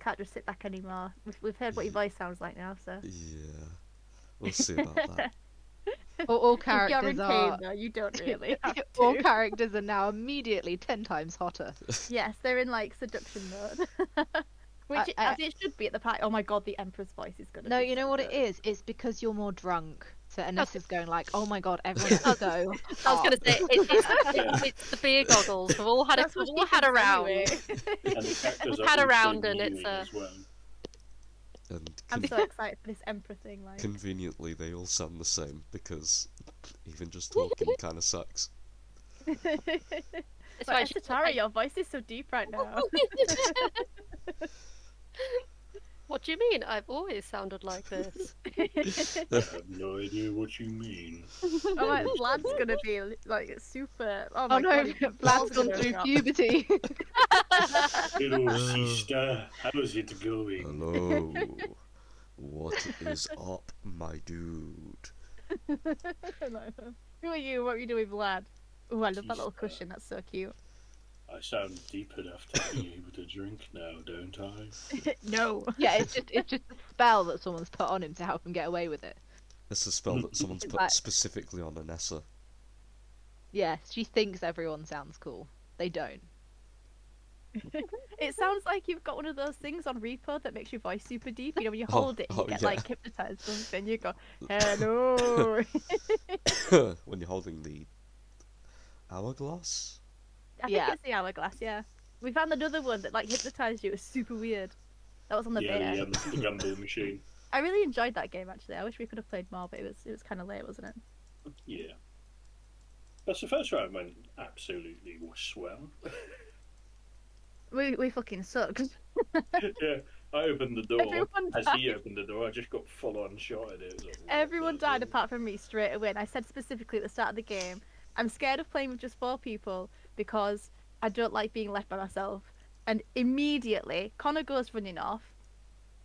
can't just sit back anymore. We've heard what your voice sounds like now, so. Yeah, we'll see about that. All If you're characters in are pain, though, you don't really have to. all characters are now immediately 10 times hotter. Yes, they're in like seduction mode. Which, as it should be at the party. Oh my god, the Emperor's voice is gonna No, be you know so what good. it is? It's because you're more drunk. So Anessa's going like, oh my god, everyone's so I was hot. going to say, it's the beer goggles. We've all had That's what she had a thinks round. anyway. And the characters are Had a also round and it's, mewing as well. And I'm so excited for this Emperor thing. Like, conveniently, they all sound the same because even just talking kind of sucks. It's but why she- Esatara, your voice is so deep right now. What do you mean? I've always sounded like this. I have no idea what you mean. Oh my, Vlad's gonna be like super. Oh Oh my no, god, Vlad's gone through puberty. Hello, sister. How's it going? Hello. What is up, my dude? Who are you? What are you doing, Vlad? Oh, I love that little cushion. That's so cute. I sound deep enough to be able to drink now, don't I? No. Yeah, it's just a spell that someone's put on him to help him get away with it. It's a spell that someone's put Like- specifically on Anessa. Yeah, she thinks everyone sounds cool. They don't. It sounds like you've got one of those things on Repo that makes your voice super deep. You know, when you hold it, you get yeah. like hypnotized or something. You go, hello. When you're holding the hourglass? I think Yeah. it's the hourglass. Yeah. We found another one that like hypnotized you. It was super weird. That was on the bear. Yeah, the gumball machine. I really enjoyed that game actually. I wish we could have played more, but it was kind of late, wasn't it? Yeah. That's the first round went absolutely swell. We fucking sucked. Yeah, I opened the door. Everyone As died. he opened the door, I just got full on shot at it. It was like, what Everyone the died hell? apart from me straight away. And I said specifically at the start of the game, I'm scared of playing with just 4 people because I don't like being left by myself. And immediately, Connor goes running off.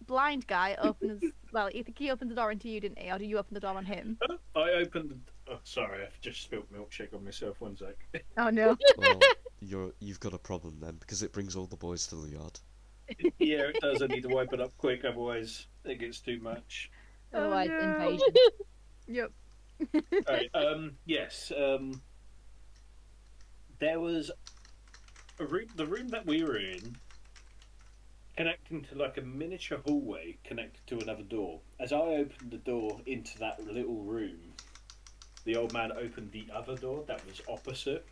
Blind guy opens. Well, I think he opened the door into you, didn't he? Or did you open the door on him? I opened. Oh, sorry, I've just spilt milkshake on myself. 1 sec. Oh no. Well, you've got a problem then, because it brings all the boys to the yard. Yeah, it does. I need to wipe it up quick, otherwise it gets too much. Otherwise, Oh, no. invasion. Yep. Right. Yes. There was a room. The room that we were in, connecting to like a miniature hallway connected to another door. As I opened the door into that little room, the old man opened the other door that was opposite.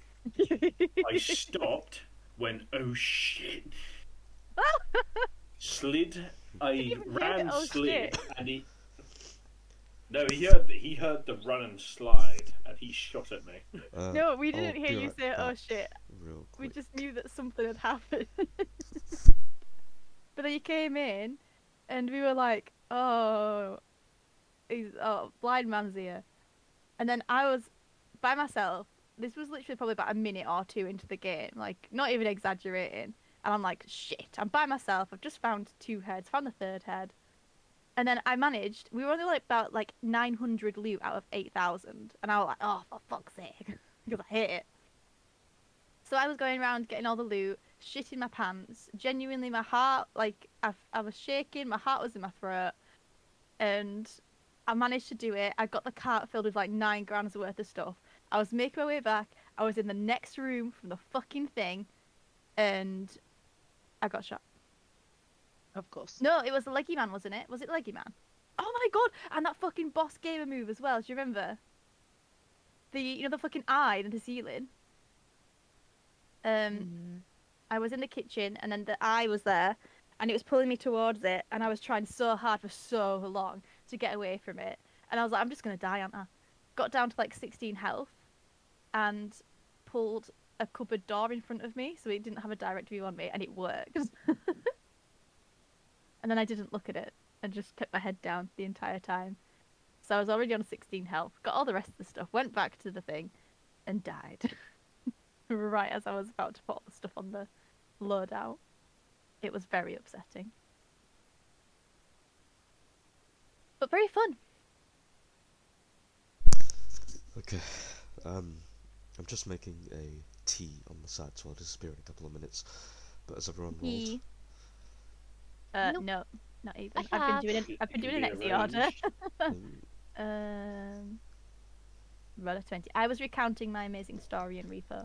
I stopped, went, oh shit. Slid, I even hear ran, the oh slid, shit? and he. No, he heard the run and slide, and he shot at me. No, we I'll didn't hear be you right say, "Oh back, shit." Real We quick. just knew that something had happened. But then you came in, and we were like, "Oh, blind man's here." And then I was by myself. This was literally probably about a minute or 2 into the game, like not even exaggerating. And I'm like, "Shit, I'm by myself. I've just found 2 heads, found the 3rd head." And then I managed. We were only like about like 900 loot out of 8,000, and I was like, "Oh, for fuck's sake," because I hate it. So I was going around getting all the loot, shitting my pants. Genuinely, my heart, like, I was shaking, my heart was in my throat. And I managed to do it. I got the cart filled with like 9 grams worth of stuff. I was making my way back. I was in the next room from the fucking thing. And I got shot. Of course. No, it was the leggy man, wasn't it? Was it leggy man? Oh my god! And that fucking boss gamer move as well. Do you remember? The fucking eye in the ceiling. I was in the kitchen, and then the eye was there, and it was pulling me towards it, and I was trying so hard for so long to get away from it, and I was like, I'm just gonna die, aren't I? Got down to like 16 health, and pulled a cupboard door in front of me, so it didn't have a direct view on me, and it worked. And then I didn't look at it, and just kept my head down the entire time. So I was already on 16 health, got all the rest of the stuff, went back to the thing, and died. Right as I was about to put all the stuff on the loadout. It was very upsetting. But very fun. Okay, I'm just making a tea on the side, so I'll disappear in a couple of minutes. But as everyone rolled, Nope. No, not even. I have. I've been It can doing be an Etsy order. Ooh, Roll a 20. I was recounting my amazing story in Repo.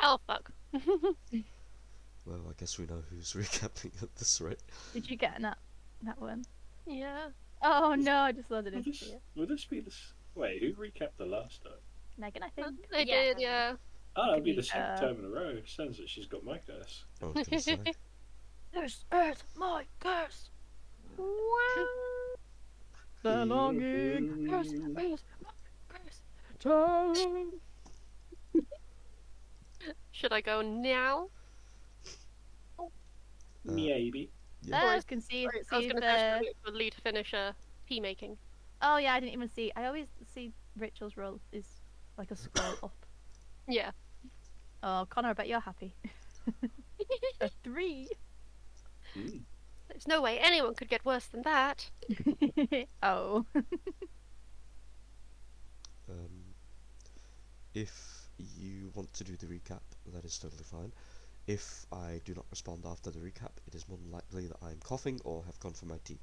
Oh fuck. well, I guess we know who's recapping at this rate. Did you get that one? Yeah. Oh no, I just loaded Will it. this, will this be this? Wait, who recapped the last time? Megan, I think. They did, yeah. Oh, that'll be be, the second time in a row. Sounds like she's got my curse. I was gonna say. This is my curse. The longing curse is my curse. Time. Should I go now? Maybe. Yeah. I was gonna see I was if going to say for Lee to finish tea making. Oh yeah, I didn't even see. I always see Rachel's roll is like a scroll up. Yeah. Oh, Connor, I bet you're happy. A 3. Mm. There's no way anyone could get worse than that. Oh. Um, if you want to do the recap, that is totally fine. If I do not respond after the recap, it is more than likely that I am coughing or have gone for my tea.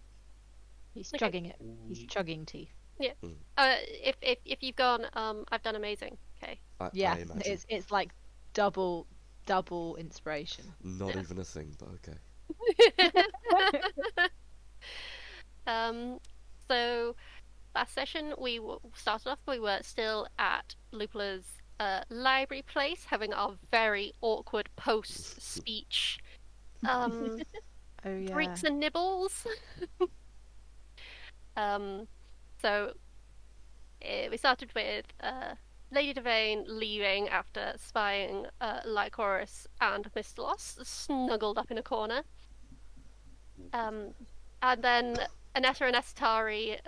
He's Okay. chugging it. He's chugging tea. If you've gone, I've done amazing. Okay. Yeah, I imagine. it's like double inspiration. Not Yeah. even a thing, but okay. So last session we started off. We were still at Lupula's library place, having our very awkward post speech. Oh yeah. Breaks and nibbles. So we started with Lady Devane leaving after spying Lycoris and Mr. Loss snuggled up in a corner. And then Anetta and Estari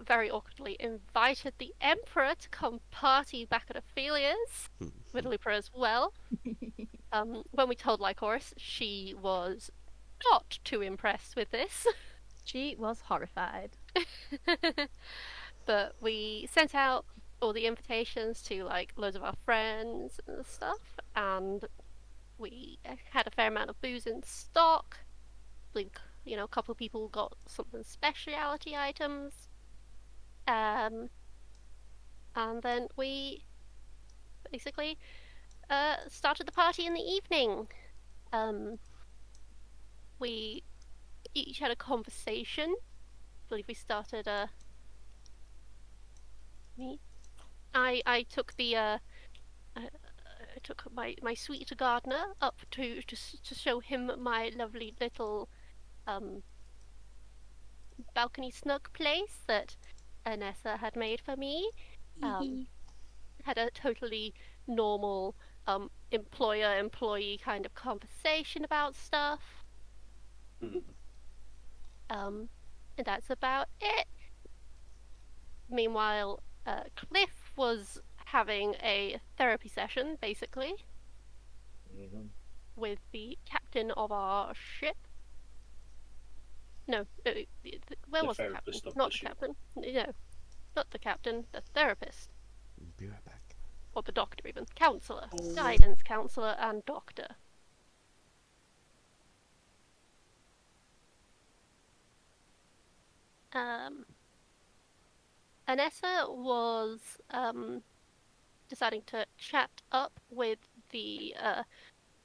very awkwardly invited the Emperor to come party back at Ophelia's with Lupa as well. When we told Lycoris, she was not too impressed with this. She was horrified. But we sent out all the invitations to like loads of our friends and stuff, and we had a fair amount of booze in stock. Like, a couple of people got something specialty items. And then we basically started the party in the evening. We each had a conversation. I believe we started me. I took the I took my sweet gardener up to show him my lovely little balcony snug place that Anessa had made for me. Had a totally normal employer employee kind of conversation about stuff. Mm. And that's about it. Meanwhile, Cliff was having a therapy session, basically, Mhm. with the captain of our ship. No, where The was the captain? therapist of Not the the ship. captain. No, not the captain. The therapist, Be right back. or the doctor, even counselor, Oh. guidance counselor, and doctor. Anessa was deciding to chat up with the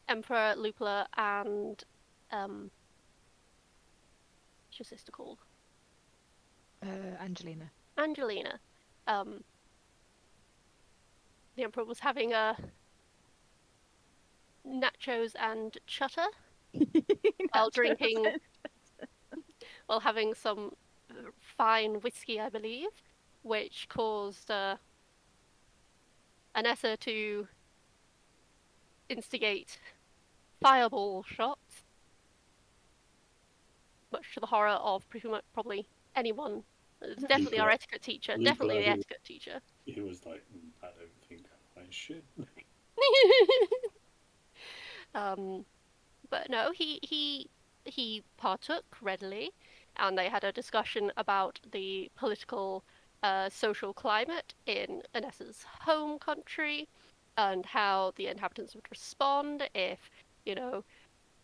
Emperor Lupula and what's your sister called? Angelina. Angelina. The Emperor was having nachos and chutter while drinking, while having some fine whiskey, I believe, which caused Anessa to instigate fireball shots, much to the horror of pretty much probably anyone. It's definitely our etiquette teacher. Lupa, Definitely the who- etiquette teacher. He was like, I don't think I should. But no, he partook readily, and they had a discussion about the political, social climate in Anessa's home country, and how the inhabitants would respond if,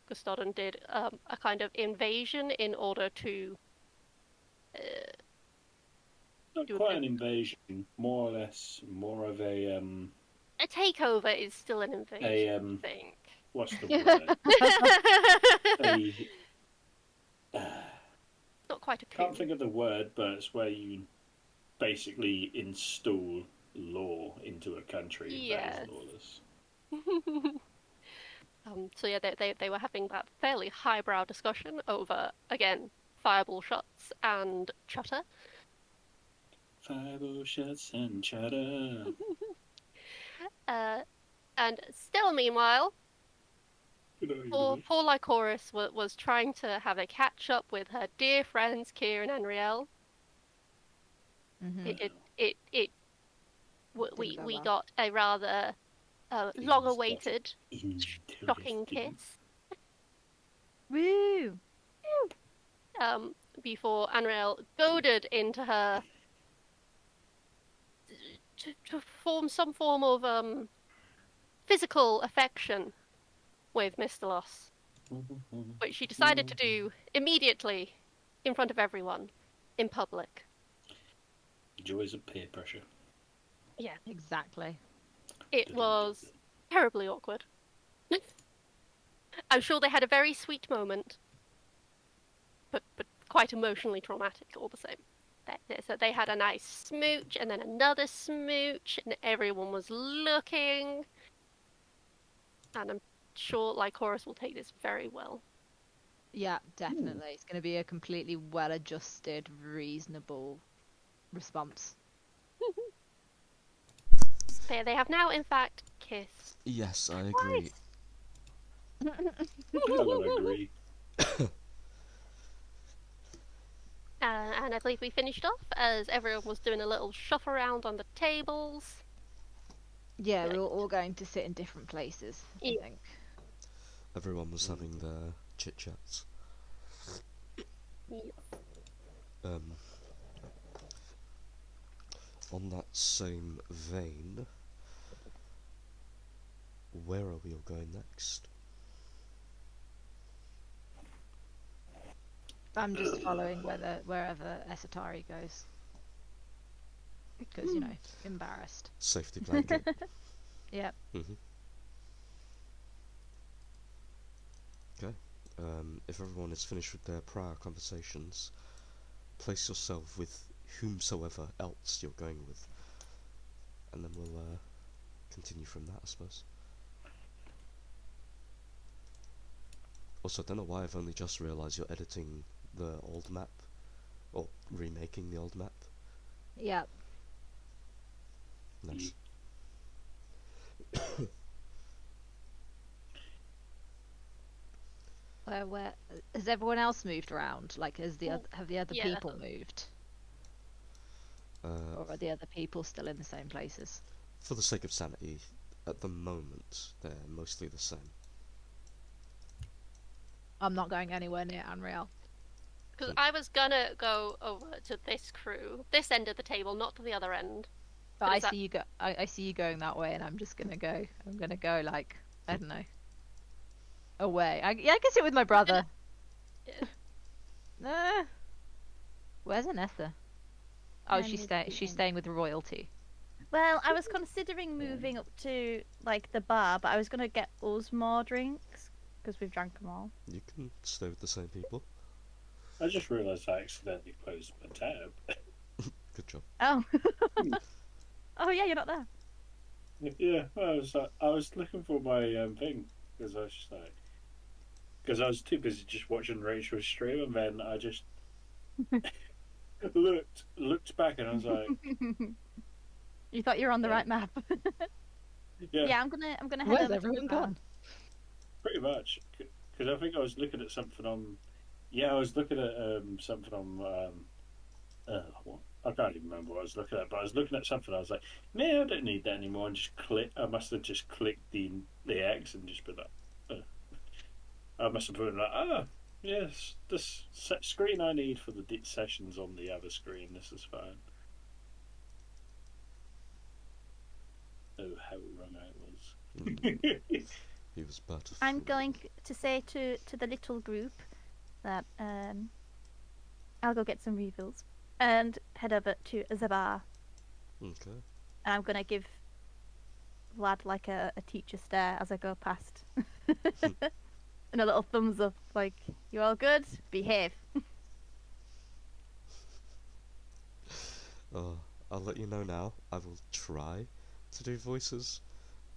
Gustodon did a kind of invasion in order to Not do a quite bit an invasion, more or less, more of a takeover is still an invasion, a I think. what's the word? A Not quite a coup. can't think of the word, but it's where you basically install law into a country Yes. that is lawless. So yeah, they were having that fairly highbrow discussion over, again, fireball shots and chutter. Fireball shots and chatter. And still, meanwhile, Good on you, poor Lycoris was trying to have a catch up with her dear friends Kieran and Riel. Mhm. We go well. got a rather Things long-awaited, got shocking interesting. kiss. Woo! Before Anriel goaded into her to form some form of physical affection with Mr. Loss, which she decided to do immediately in front of everyone in public. Joys of peer pressure. Yeah, Exactly. it was terribly awkward. I'm sure they had a very sweet moment, but quite emotionally traumatic all the same. So they had a nice smooch and then another smooch, and everyone was looking. And I'm sure Lycoris will take this very well. Yeah, definitely. It's going to be a completely well-adjusted, reasonable response. They have now, in fact, kissed. Yes, I agree. I would agree. And I believe we finished off as everyone was doing a little shuff around on the tables. Yeah, we were all going to sit in different places, I Yeah. think. Everyone was having their chit chats. On that same vein, where are we all going next? I'm just following wherever Esatari goes. Because, embarrassed. Safety blanket. Yep. Okay. If everyone is finished with their prior conversations, place yourself with whomsoever else you're going with, and then we'll continue from that, I suppose. Also, I don't know why I've only just realised you're editing the old map, or remaking the old map. Yep. Nice. Where has everyone else moved around? Like, have the other Yeah. people moved, or are the other people still in the same places? For the sake of sanity, at the moment, they're mostly the same. I'm not going anywhere near Unreal. Because I was gonna go over to this crew, this end of the table, not to the other end. But I is that- see you go. I see you going that way, and I'm just gonna go. I'm gonna go like I don't know, away. I can sit with my brother. Where's Anessa? Oh, she's staying with royalty. Well, I was considering moving up to like the bar, but I was gonna get us more drinks because we've drank them all. You can stay with the same people. I just realised I accidentally closed my tab. Good job. Oh. Oh yeah, you're not there. Yeah, I was looking for my thing because I was just because I was too busy just watching Rachel's stream, and then I just looked back, and I was like, You thought you were on the Yeah. right map. yeah, Yeah, I'm gonna head Where's over to the everyone bar. gone? pretty much. Because I think I was looking at something on. Yeah, I was looking at something on. What? I can't even remember what I was looking at, but I was looking at something. I was like, "No, I don't need that anymore." And just click. I must have just clicked the X and just been like, I must have put like, yes, this screen I need for the sessions on the other screen. This is fine. Oh, how wrong I was. He was but a I'm fool. going to say to the little group that I'll go get some refills and head over to the bar. Okay. And I'm gonna give Vlad like a teacher stare as I go past, and a little thumbs up, like, "You all good? Behave." I'll let you know now. I will try to do voices,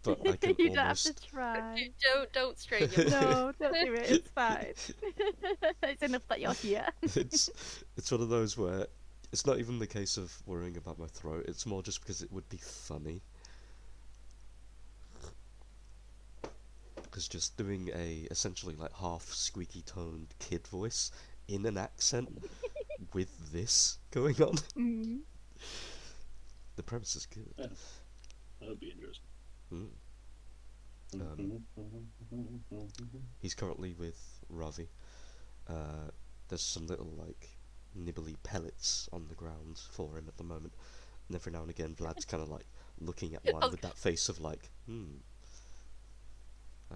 but I can You don't have to almost. try. Don't strain your No, don't do it. It's fine. It's enough that you're here. it's it's one of those where it's not even the case of worrying about my throat. It's more just because it would be funny. Because just doing a essentially like half squeaky toned kid voice in an accent with this going on, Mm. the premise is good. Yeah, that would be interesting. Mm. He's currently with Ravi. There's some little like nibbly pellets on the ground for him at the moment, and every now and again Vlad's kind of like looking at one Oh, with that face of like, I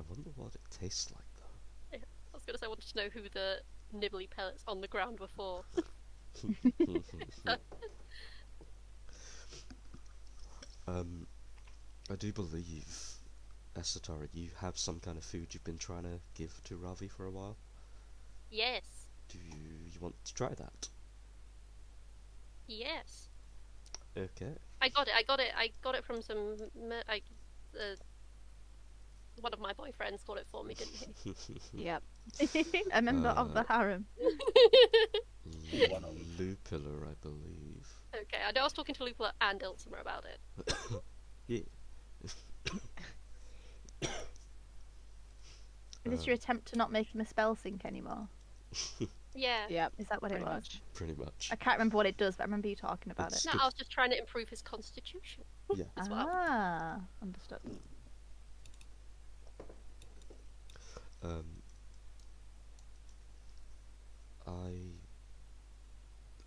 wonder what it tastes like I was gonna say I wanted to know who the nibbly pellets on the ground were for. though. I do believe, Esatara, you have some kind of food you've been trying to give to Ravi for a while. Yes. Do you want to try that? Yes. Okay. I got it. I got it from some. One of my boyfriends got it for me, didn't he? Yep. A member of the harem. One of them. Lupular, I believe. Okay, I know I was talking to Lupula and Ilsimer about it. Yeah. Is this your attempt to not make him a spell sync anymore? Yeah. Yep. Is that what Pretty it was? much. Pretty much. I can't remember what it does, but I remember you talking about It's it. No, good. I was just trying to improve his constitution Yeah. as well. Ah, understood. Um,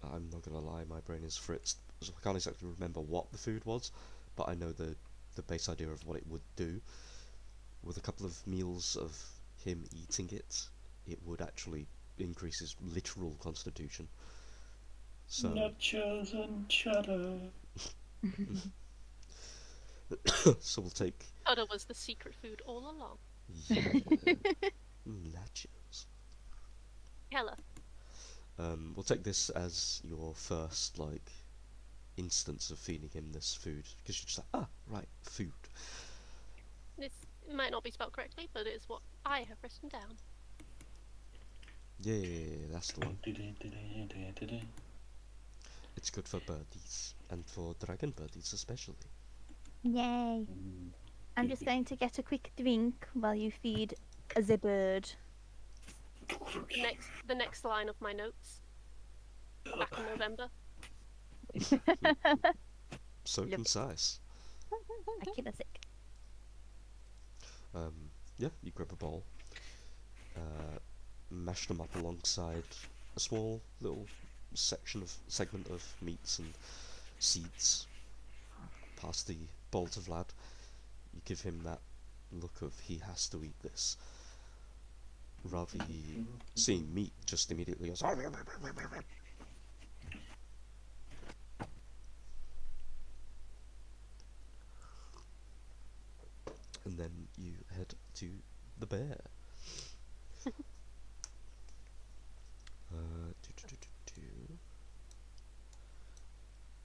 I'm not gonna lie, my brain is fritzed, so I can't exactly remember what the food was, but I know the base idea of what it would do. With a couple of meals of him eating it, it would actually increase his literal constitution. So, Nachos and cheddar. so we'll take Udder was the secret food all along. nachos. Hella. We'll take this as your first like instance of feeding him this food, because you're just like, ah, right, food. This might not be spelled correctly, but it's what I have written down. Yeah, that's the one. It's good for birdies, and for dragon birdies especially. Yay. I'm just going to get a quick drink while you feed the bird. The next line of my notes. Back in November. So Love it. concise. I keep it sick. Yeah, you grab a bowl, mash them up alongside a small little segment of meats and seeds. Pass the bowl to Vlad. You give him that look of he has to eat this. Ravi, seeing meat, just immediately goes. And then you head to the bear.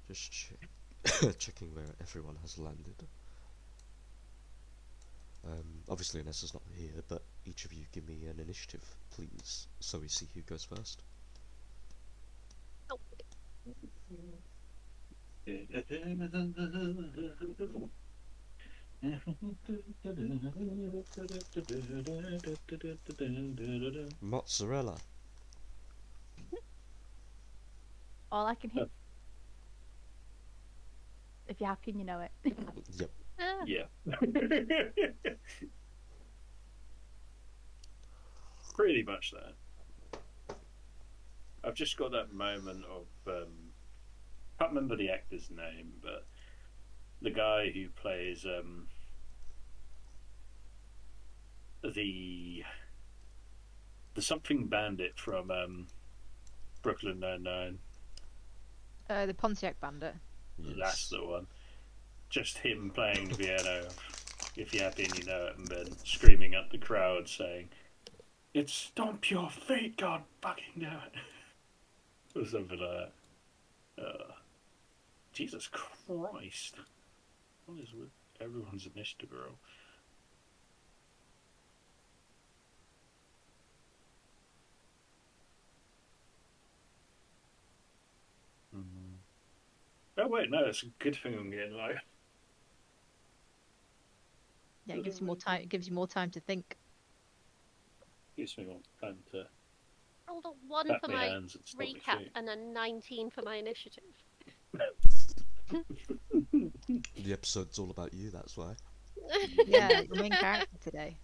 Just checking where everyone has landed. Obviously Inessa's not here, but each of you give me an initiative, please, so we see who goes first. Oh, Mozzarella. All I can hit. If you're happy and you know it. Yep. Yeah. Pretty much that. I've just got that moment of can't remember the actor's name, but the guy who plays the something bandit from Brooklyn Nine-Nine. The Pontiac Bandit. That's the one. Just him playing the piano. If you're happy and you know it, and then screaming at the crowd saying, "It's stomp your feet, God fucking damn it," or something like that. Jesus Christ! What is with everyone's initiative roll? Oh wait, no, it's a good thing I'm getting like. Yeah, it gives you more time. It gives you more time to think. Gives me more time to Rolled a 1 pat for my my hands and stomp my recap feet. and a 19 for my initiative. The episode's all about you, that's why. Yeah, your main character today.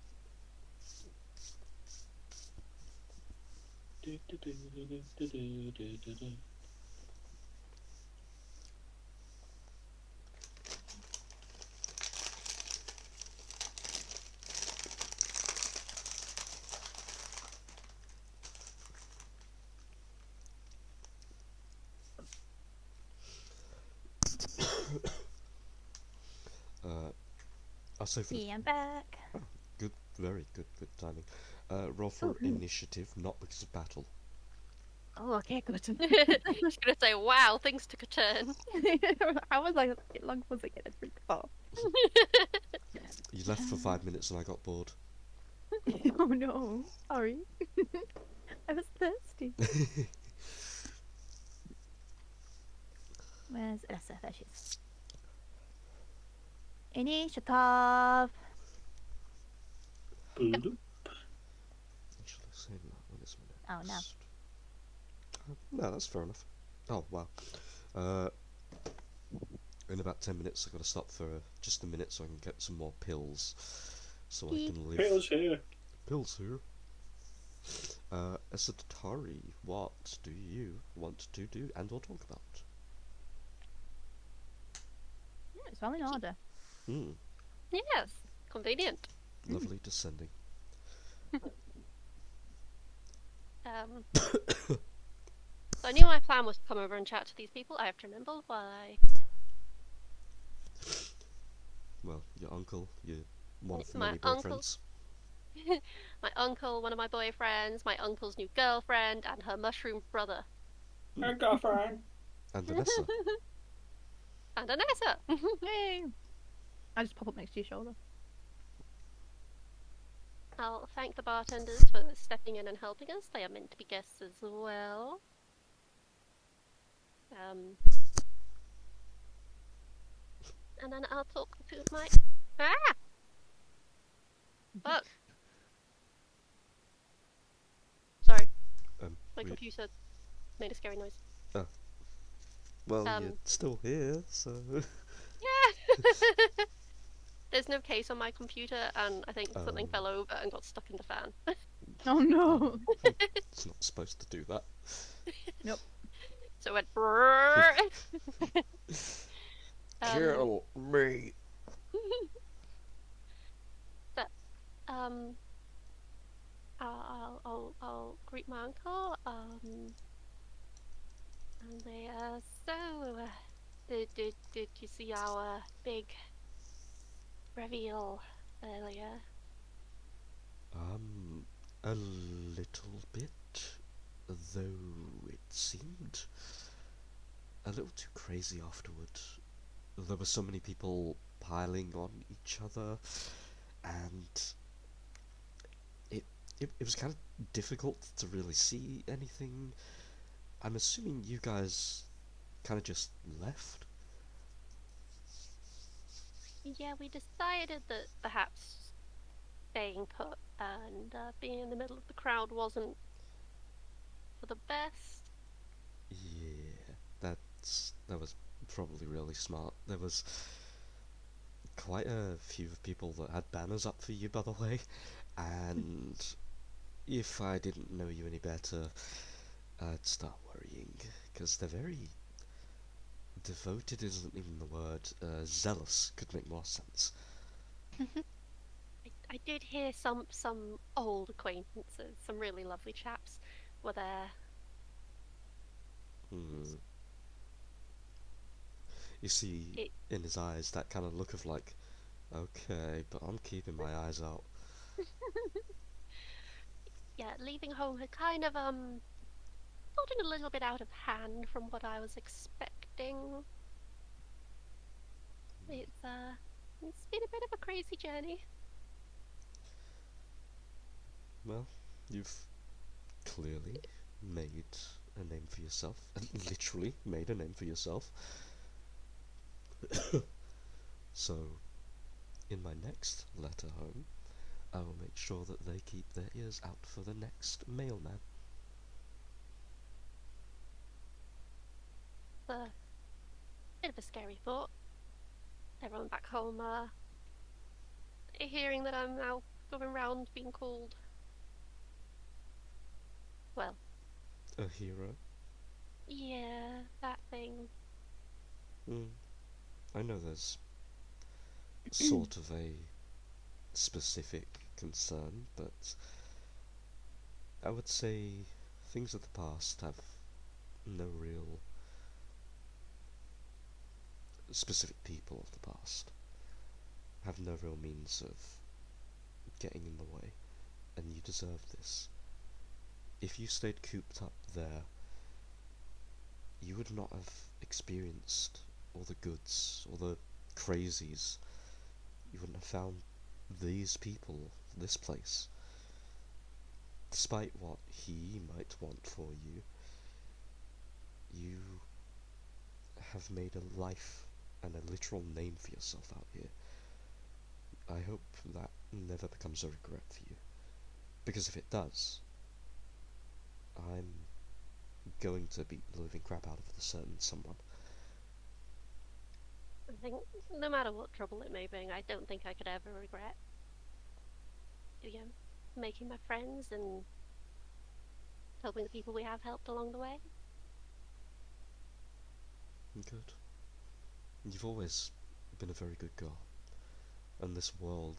I'll say for the Yeah, I'm back. good, very good timing. Roll for Oh, initiative, not because of battle. Oh, okay, good. She's gonna say, "Wow, things took a turn." I was like, how long was it gonna drink for? You left for 5 minutes and I got bored. Oh no, sorry. I was thirsty. Where's Elsa? There she is. Initiative. Actually, saying that when it's Oh no. no, that's fair enough. Oh, wow. In about 10 minutes, I've got to stop for just a minute so I can get some more pills. So I can live. Pills here. Pills here. Esotatari, what do you want to do and or talk about? It's all in order. Hmm, Yes, convenient. lovely descending. So I knew my plan was to come over and chat to these people. I have to remember while I. Well, your uncle, your one of the My many uncle. boyfriends. My uncle, one of my boyfriends, my uncle's new girlfriend, and her mushroom brother. Her girlfriend. And Vanessa. And Anessa. Yay! I just pop up next to your shoulder. I'll thank the bartenders for stepping in and helping us. They are meant to be guests as well. And then I'll talk to my. Ah! Fuck. Sorry, my We, computer made a scary noise. well, you're still here, so. Yeah! There's no case on my computer, and I think something Oh. fell over and got stuck in the fan. Oh no. It's not supposed to do that. Nope. So it went. Brrrr. Kill me. But, I'll greet my uncle. And they did you see our big reveal earlier? A little bit, though it seemed a little too crazy afterward. There were so many people piling on each other, and it was kind of difficult to really see anything. I'm assuming you guys kind of just left. Yeah, we decided that perhaps staying put and being in the middle of the crowd wasn't for the best. Yeah, that was probably really smart. There was quite a few people that had banners up for you, by the way, and if I didn't know you any better, I'd start worrying, because they're very devoted isn't even the word. Zealous could make more sense. I did hear some old acquaintances, some really lovely chaps, were there. Hmm. You see It in his eyes that kind of look of like, okay, but I'm keeping my eyes out. yeah, leaving home had kind of gotten a little bit out of hand from what I was expecting. It's uh it's been a bit of a crazy journey. Well, you've clearly made a name for yourself. Literally made a name for yourself. So, in my next letter home, I will make sure that they keep their ears out for the next mailman. It's a bit of a scary thought. Everyone back home hearing that I'm now going round being called, well, A hero? yeah, that thing. Mm, I know there's sort of a specific concern, but I would say things of the past have no real specific people of the past have no real means of getting in the way, and you deserve this. If you stayed cooped up there, you would not have experienced all the goods, all the crazies. You wouldn't have found these people, this place. Despite what he might want for you, you have made a life and a literal name for yourself out here. I hope that never becomes a regret for you. Because if it does, I'm going to beat the living crap out of the certain someone. I think no matter what trouble it may bring, I don't think I could ever regret, you know, making my friends and helping the people we have helped along the way. Good. You've always been a very good girl. And this world,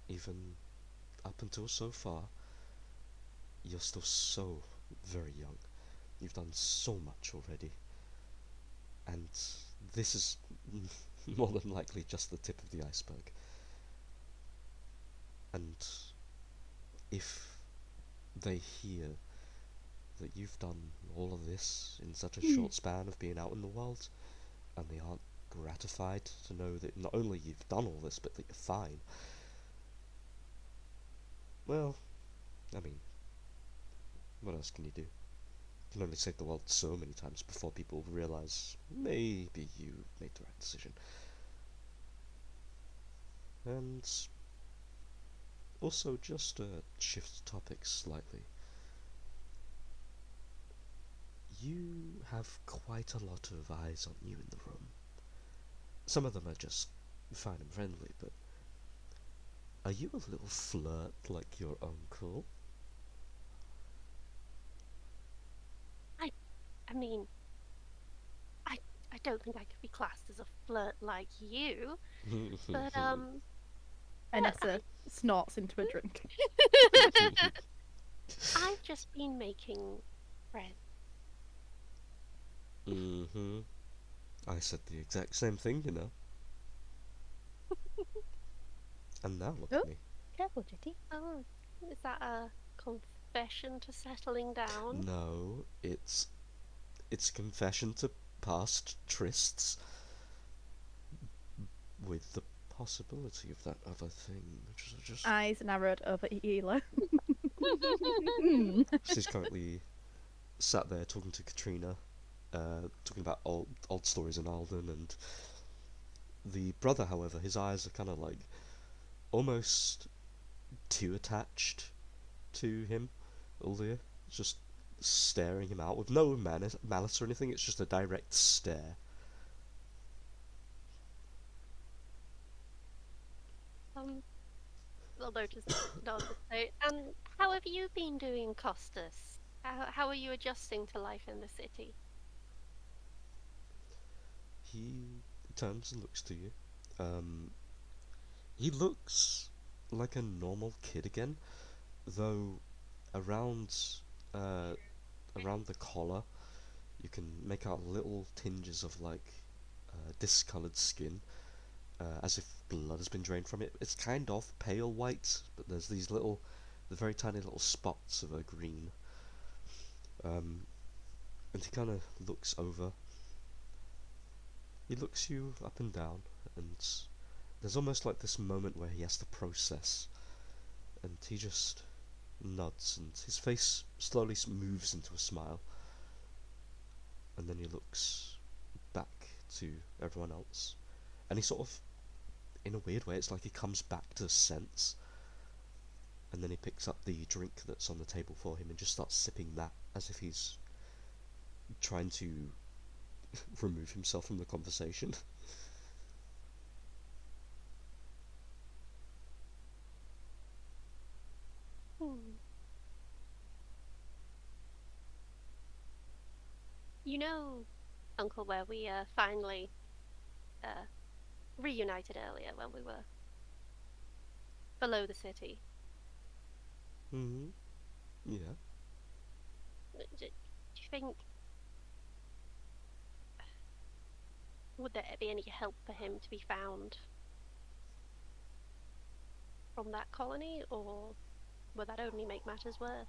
even up until so far, you're still so very young. You've done so much already. And this is more than likely just the tip of the iceberg. And if they hear that you've done all of this in such a short span of being out in the world, and they aren't gratified to know that not only you've done all this, but that you're fine, well, I mean, what else can you do? You can only save the world so many times before people realise maybe you made the right decision. And also, just to shift topics slightly, you have quite a lot of eyes on you in the room. Some of them are just fine and friendly, but are you a little flirt like your uncle? I I mean, I I don't think I could be classed as a flirt like you, but yeah, Anessa snorts into a drink. I've just been making friends. Mm-hmm. I said the exact same thing, you know. And now look Oh, at me. careful, Jetty. Oh, is that a confession to settling down? No, it's a confession to past trysts with the possibility of that other thing, which is just Eyes narrowed over Hila. she's currently sat there talking to Katrina, talking about old stories in Alden, and the brother, however, his eyes are kind of like almost too attached to him, Uldir, just staring him out with no malice or anything. It's just a direct stare. Um, I'll notice nod and say, and how have you been doing, Costas? How are you adjusting to life in the city? He turns and looks to you. Um, he looks like a normal kid again, though around uh, around the collar you can make out little tinges of like discolored skin, as if blood has been drained from it. It's kind of pale white, but there's the very tiny little spots of a green. And he kind of looks over. He looks you up and down, and there's almost like this moment where he has to process, and he just nods, and his face slowly moves into a smile, and then he looks back to everyone else, and he sort of, in a weird way, it's like he comes back to sense, and then he picks up the drink that's on the table for him and just starts sipping that as if he's trying to remove himself from the conversation. Hmm. You know, Uncle, where we finally uh, reunited earlier when we were below the city. Hmm. Yeah. Do you think would there be any help for him to be found from that colony, or would that only make matters worse?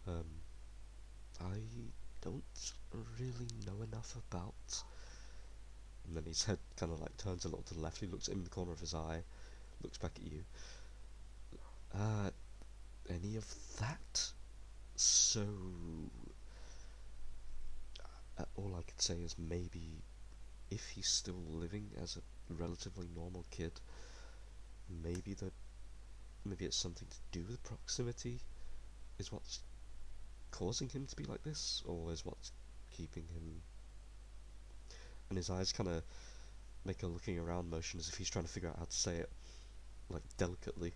Um, I don't really know enough about. And then his head kind of like turns a little to the left. He looks in the corner of his eye, looks back at you. Uh, any of that? So, all I could say is maybe if he's still living as a relatively normal kid, maybe that maybe it's something to do with proximity is what's causing him to be like this, or is what's keeping him. And his eyes kind of make a looking around motion as if he's trying to figure out how to say it, like delicately.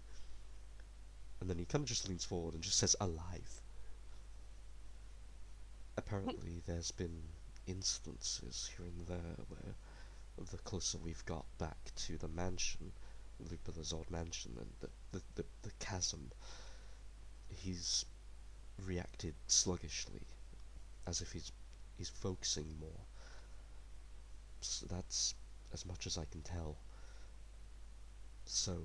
And then he kind of just leans forward and just says, "Alive." Apparently, there's been instances here and there where the closer we've got back to the mansion, Lupilla's old mansion, and the chasm, he's reacted sluggishly, as if he's focusing more. So that's as much as I can tell. So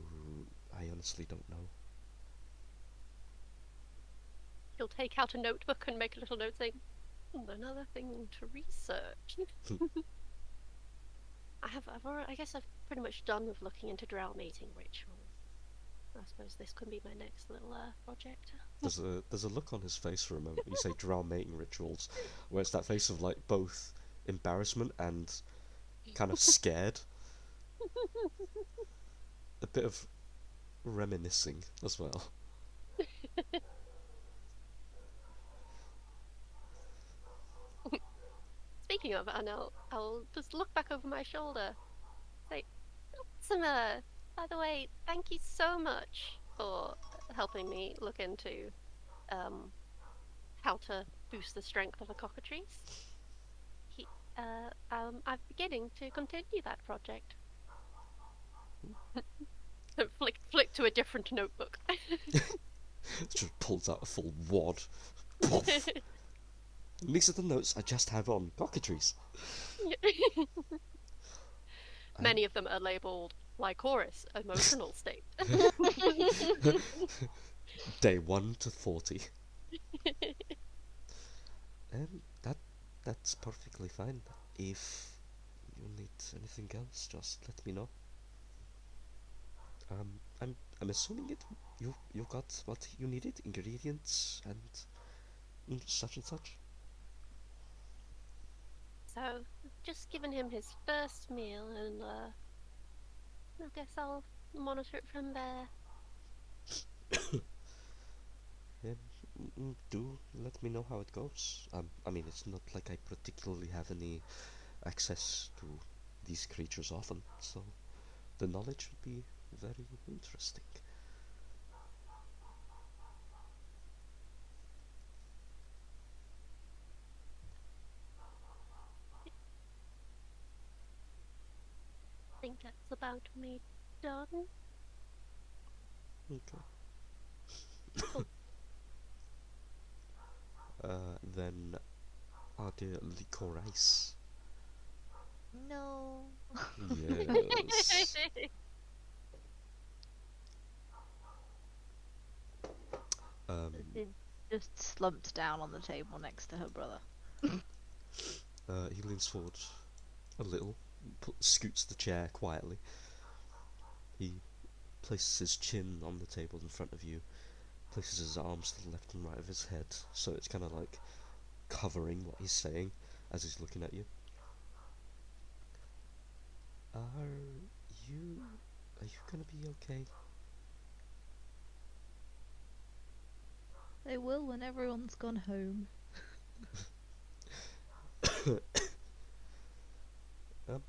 I honestly don't know. He'll take out a notebook and make a little note saying, another thing to research. I guess I've pretty much done with looking into drow mating rituals. I suppose this could be my next little project. There's a look on his face for a moment. You say drow mating rituals, where it's that face of like both embarrassment and kind of scared, a bit of reminiscing as well. Speaking of, and I'll just look back over my shoulder. Say, Summer, by the way, thank you so much for helping me look into um, how to boost the strength of a cockatrice. He, I'm beginning to continue that project. Flick to a different notebook. Just pulls out a full wad. These are the notes I just have on cockatories. Many of them are labeled Lycoris, emotional state. Day 1 to 40. That's perfectly fine. If you need anything else, just let me know. I'm assuming you got what you needed, ingredients and such and such. So, just given him his first meal, and I guess I'll monitor it from there. Yeah, do let me know how it goes. I mean, it's not like I particularly have any access to these creatures often, so the knowledge would be very interesting. Think that's about me done. Okay. Cool. Then are there licorice? No. Yes. Um, It just slumped down on the table next to her brother. he leans forward a little, scoots the chair quietly. He places his chin on the table in front of you, places his arms to the left and right of his head, so it's kind of like covering what he's saying as he's looking at you. Are you... are you gonna be okay? They will when everyone's gone home. Um,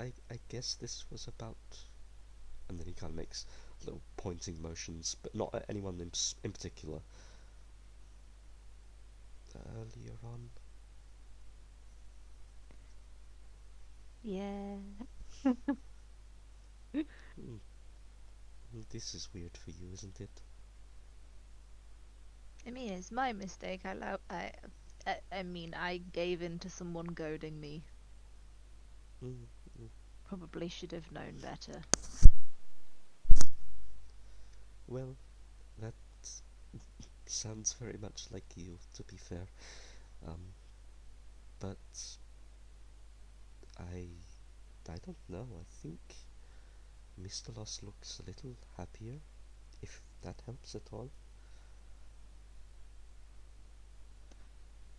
I guess this was about... and then he kind of makes little pointing motions, but not at anyone in particular. Earlier on. Yeah. Hmm, this is weird for you, isn't it? I mean, it's my mistake. I mean, I gave in to someone goading me. Mm, mm. Probably should have known better. Well, that sounds very much like you, to be fair. But I I don't know. I think Mr. Loss looks a little happier, if that helps at all.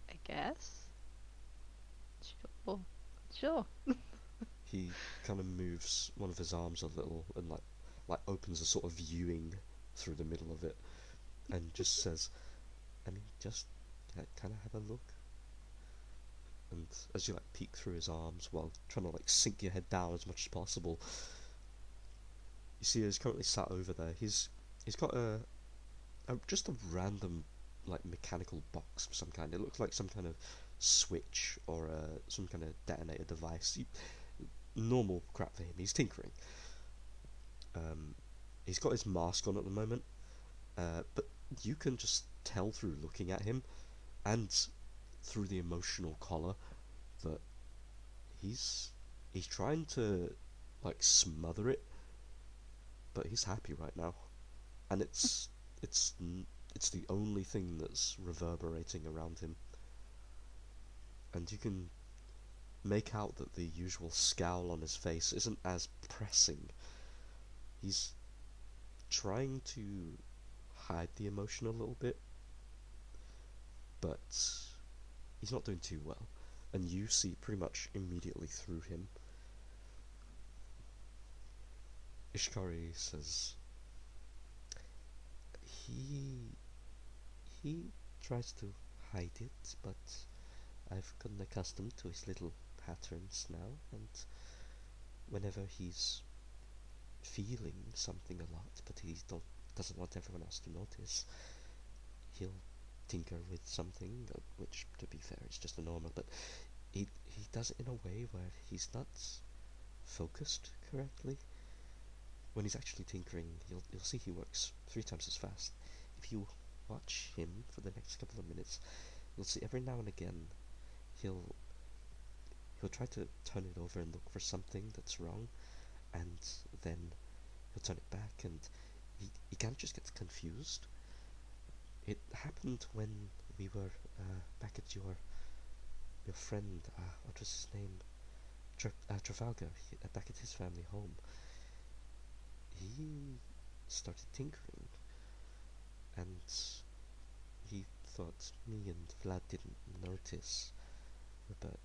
I guess. Sure. Sure. He kind of moves one of his arms a little and like opens a sort of viewing through the middle of it and just says, I mean, just kind of have a look. And as you like peek through his arms while trying to like sink your head down as much as possible, you see he's currently sat over there. He's got just a random like mechanical box of some kind. It looks like some kind of switch or some kind of detonator device. Normal crap for him. He's tinkering. He's got his mask on at the moment, but you can just tell through looking at him and through the emotional collar that he's trying to like smother it, but he's happy right now, and it's the only thing that's reverberating around him, and you can make out that the usual scowl on his face isn't as pressing. He's trying to hide the emotion a little bit, but he's not doing too well, and you see pretty much immediately through him. Ishikari says, he he tries to hide it, but I've gotten accustomed to his little patterns now, and whenever he's feeling something a lot, but he doesn't want everyone else to notice, he'll tinker with something, which, to be fair, is just a normal, but he does it in a way where he's not focused correctly. When he's actually tinkering, you'll see he works 3 times as fast. If you watch him for the next couple of minutes, you'll see every now and again he'll he'll try to turn it over and look for something that's wrong, and then he'll turn it back, and he kind of just gets confused. It happened when we were back at your friend, what was his name? Trafalgar, back at his family home. He started tinkering, and he thought me and Vlad didn't notice, but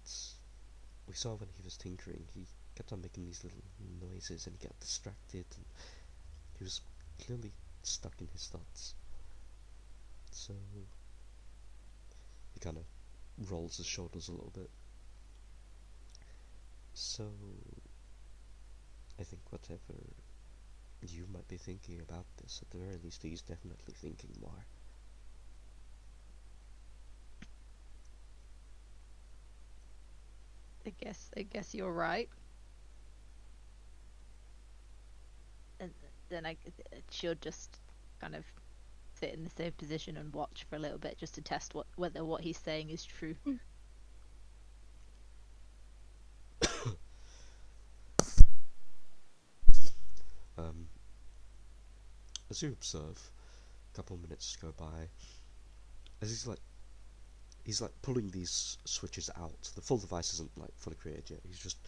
we saw when he was tinkering, he kept on making these little noises and he got distracted, and he was clearly stuck in his thoughts. So he kind of rolls his shoulders a little bit. So I think whatever you might be thinking about this, at the very least he's definitely thinking more. I guess you're right. then she'll just kind of sit in the same position and watch for a little bit just to test whether what he's saying is true. Um, as you observe, a couple of minutes go by. As he's like pulling these switches out. The full device isn't like fully created yet. He's just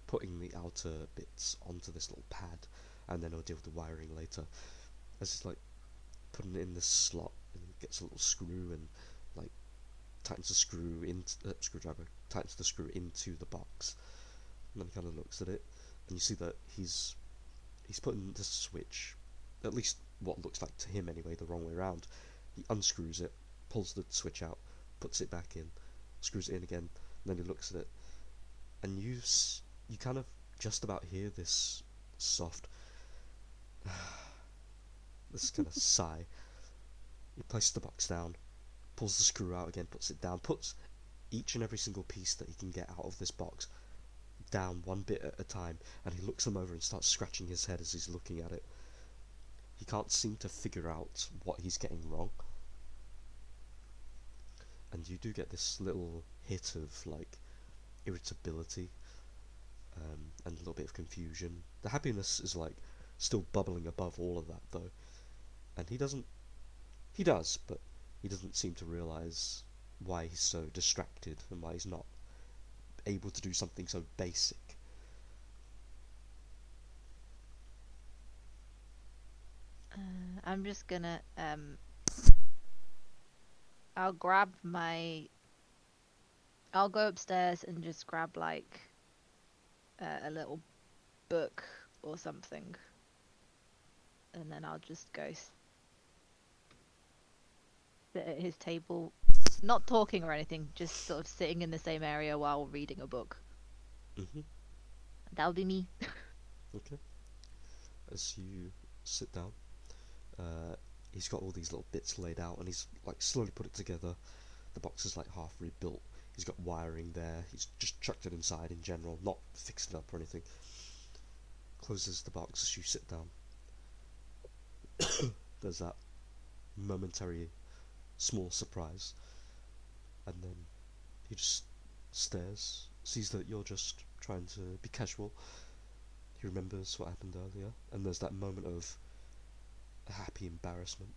putting the outer bits onto this little pad, and then he'll deal with the wiring later. As he's like putting it in this slot, and he gets a little screw and like tightens the screw into screwdriver, tightens the screw into the box, and then he kind of looks at it, and you see that he's putting the switch, at least what looks like to him anyway, the wrong way around. He unscrews it, pulls the switch out, puts it back in, screws it in again, and then he looks at it, and you kind of just about hear this soft, this kind of sigh. He places the box down, pulls the screw out again, puts it down, puts each and every single piece that he can get out of this box down one bit at a time, and he looks them over and starts scratching his head as he's looking at it. He can't seem to figure out what he's getting wrong. And you do get this little hit of like irritability, and a little bit of confusion. The happiness is like still bubbling above all of that though, and he does, but he doesn't seem to realise why he's so distracted and why he's not able to do something so basic. I'm just gonna I'll go upstairs and just grab like a little book or something, and then I'll just go sit at his table, not talking or anything, just sort of sitting in the same area while reading a book. Mm-hmm. That'll be me. Okay. As you sit down, he's got all these little bits laid out, and he's like slowly put it together. The box is like half rebuilt. He's got wiring there. He's just chucked it inside in general, not fixed it up or anything. Closes the box as you sit down. There's that momentary small surprise, and then he just stares, sees that you're just trying to be casual. He remembers what happened earlier, and there's that moment of happy embarrassment.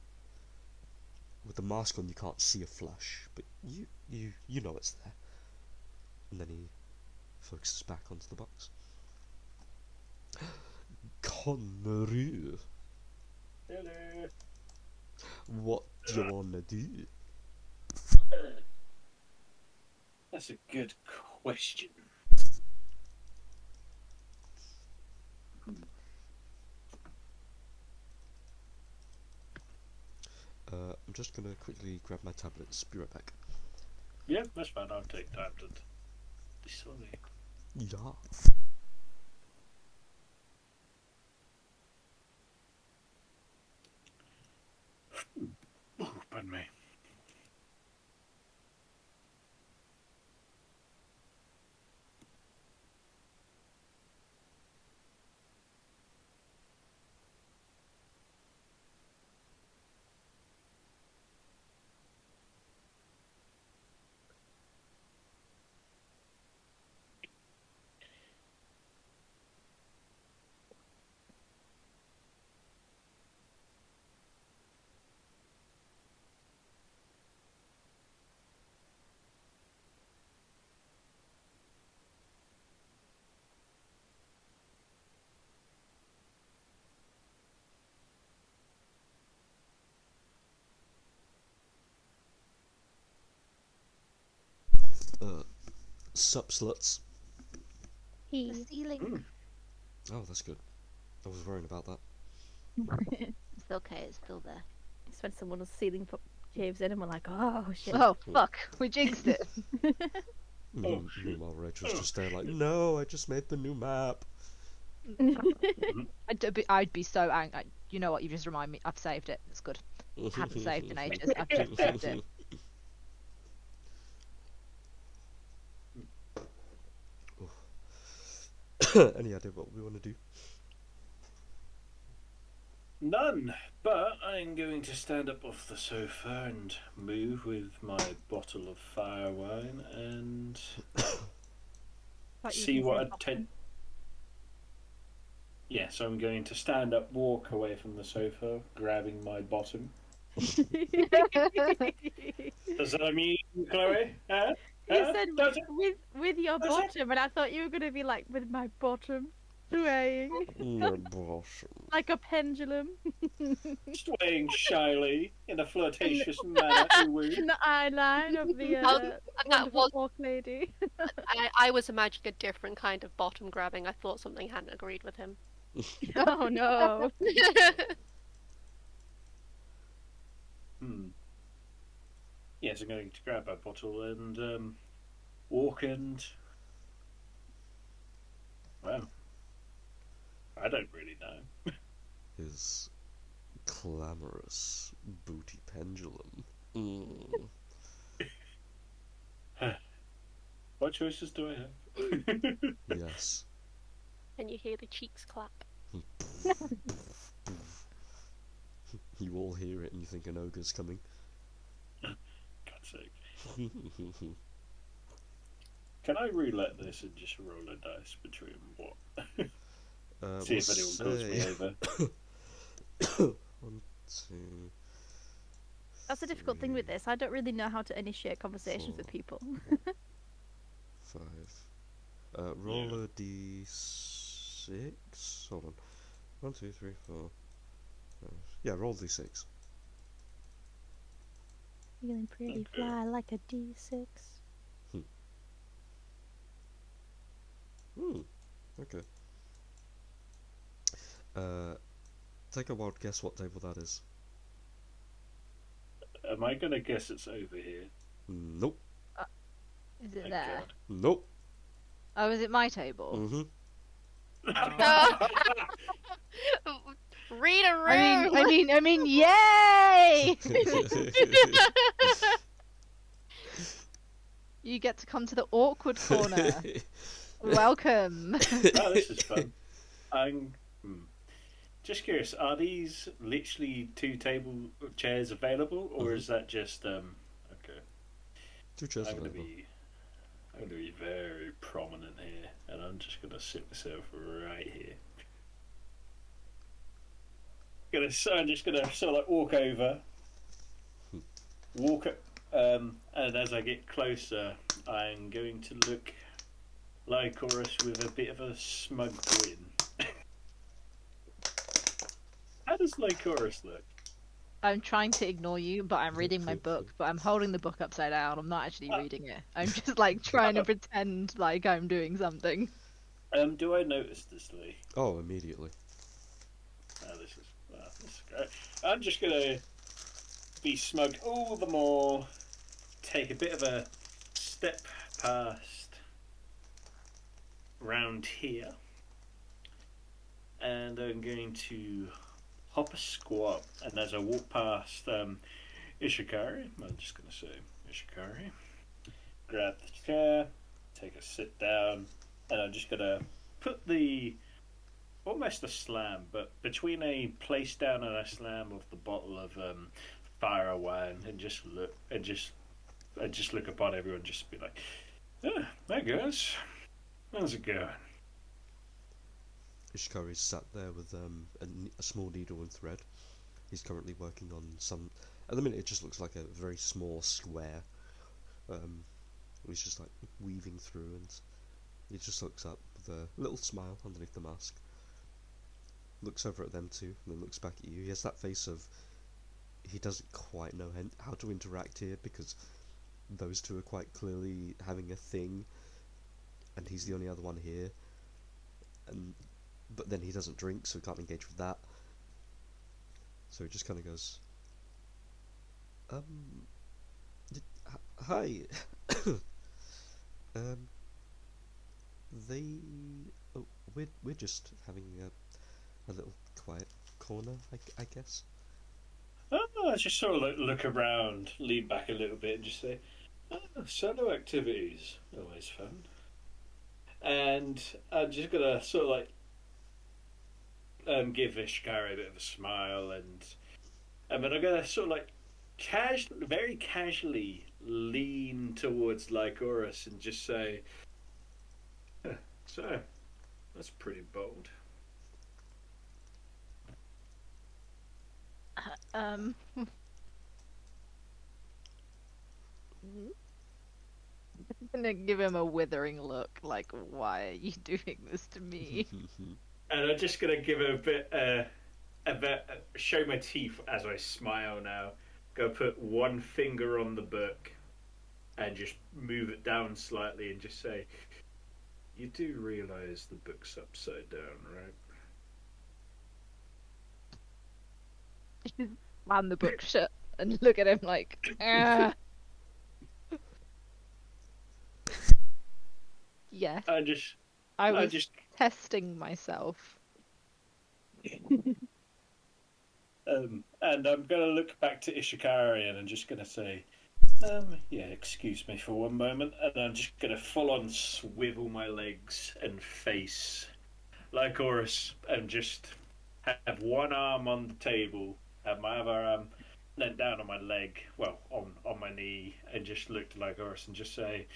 With the mask on, you can't see a flush, but you know it's there. And then he focuses back onto the box. Connery, Hello. what do you wanna do? That's a good question. I'm just gonna quickly grab my tablets. Be right back. Yeah, that's fine. I'll take time to be sorry. Yeah. Oh, pardon me. Sup, sluts. The He. ceiling. Oh, that's good. I was worrying about that. It's okay. It's still there. It's when someone's ceiling caves in and we're like, oh shit. Oh fuck! We jinxed it. Oh, shit. Meanwhile, Reg was just there like, no, I just made the new map. I'd be so angry. You know what? You just remind me. I've saved it. It's good. Haven't saved in ages. I've just saved it. Any idea what we want to do? None, but I'm going to stand up off the sofa and move with my bottle of fire wine and Thought you were see gonna what say I tend. Yes, I'm going to stand up, walk away from the sofa, grabbing my bottom. bottom. Does that mean, Chloe? Huh? You Huh? said Does it? with your Does it? bottom, and I thought you were gonna be like with my bottom swaying My boss. like a pendulum Swaying shyly in a in flirtatious manner. Ooh, ooh. in the eye line of the And that wonderful was orc lady. I was imagining a different kind of bottom grabbing. I thought something hadn't agreed with him. Oh no! Hmm. Yes, I'm going to grab my bottle and walk and. Well, I don't really know. His clamorous booty pendulum. Mm. What choices do I have? Yes. And you hear the cheeks clap. You all hear it and you think an ogre's coming. God's sake. Can I roulette this and just roll a dice between what? See we'll if anyone calls me say over. 1, 2. That's the difficult thing with this. I don't really know how to initiate conversations with 4, people. 5. Roll a d6. Hold on. 1, 2, 3, 4. 5. Yeah, roll d6. Feeling pretty Okay. fly like a D6. Okay. Take a wild guess what table that is. Am I gonna guess it's over here? Nope. Is it Thank there? God. Nope. Oh, is it my table? Mm-hmm. Read a room. I mean, yay! You get to come to the awkward corner. Welcome. Oh, this is fun. I'm just curious. Are these literally 2 table chairs available, or is that just Okay. 2 chairs I'm gonna available. be very prominent here, and I'm just gonna sit myself right here. I'm just gonna sort of like walk over, and as I get closer, I'm going to look Lycoris with a bit of a smug grin. How does Lycoris look? I'm trying to ignore you, but I'm reading my book, but I'm holding the book upside down. I'm not actually reading it. I'm just like trying to pretend like I'm doing something. Do I notice this, Lee? Oh, immediately. This is great. I'm just gonna be smug all the more. Take a bit of a step past round here, and I'm going to hop a squat. And as I walk past Ishikari, I'm just gonna say Ishikari, grab the chair, take a sit down, and I'm just gonna put the almost a slam, but between a place down and a slam of the bottle of fire wine, and just look upon everyone, just be like, "Hey guys, how's it going?" Ishikari's sat there with a small needle and thread. He's currently working on some. At the minute, it just looks like a very small square. He's just like weaving through, and he just looks up with a little smile underneath the mask. Looks over at them too, and then looks back at you. He has that face of he doesn't quite know how to interact here because those two are quite clearly having a thing, and he's the only other one here. But then he doesn't drink, so he can't engage with that. So he just kind of goes, hi. They, oh, we're just having a little quiet corner, I guess. I just sort of look around, lean back a little bit, and just say, "Solo activities, always fun." And I'm just gonna sort of like give Ishikari a bit of a smile, and then I'm gonna sort of like very casually lean towards Lycoris and just say, "Huh, so that's pretty bold." Um. I'm gonna give him a withering look, like, why are you doing this to me? And I'm just gonna give a bit, show my teeth as I smile now. Go put one finger on the book and just move it down slightly and just say, "You do realize the book's upside down, right?" Slam the book shut and look at him like, ah. Yes, I just, I I was just, testing myself. and I'm gonna look back to Ishikari and I'm just gonna say, yeah, excuse me for one moment, and I'm just gonna full on swivel my legs and face like Horus, and just have one arm on the table, have my other arm leant down on my leg, well, on my knee, and just look to like Horus and just say,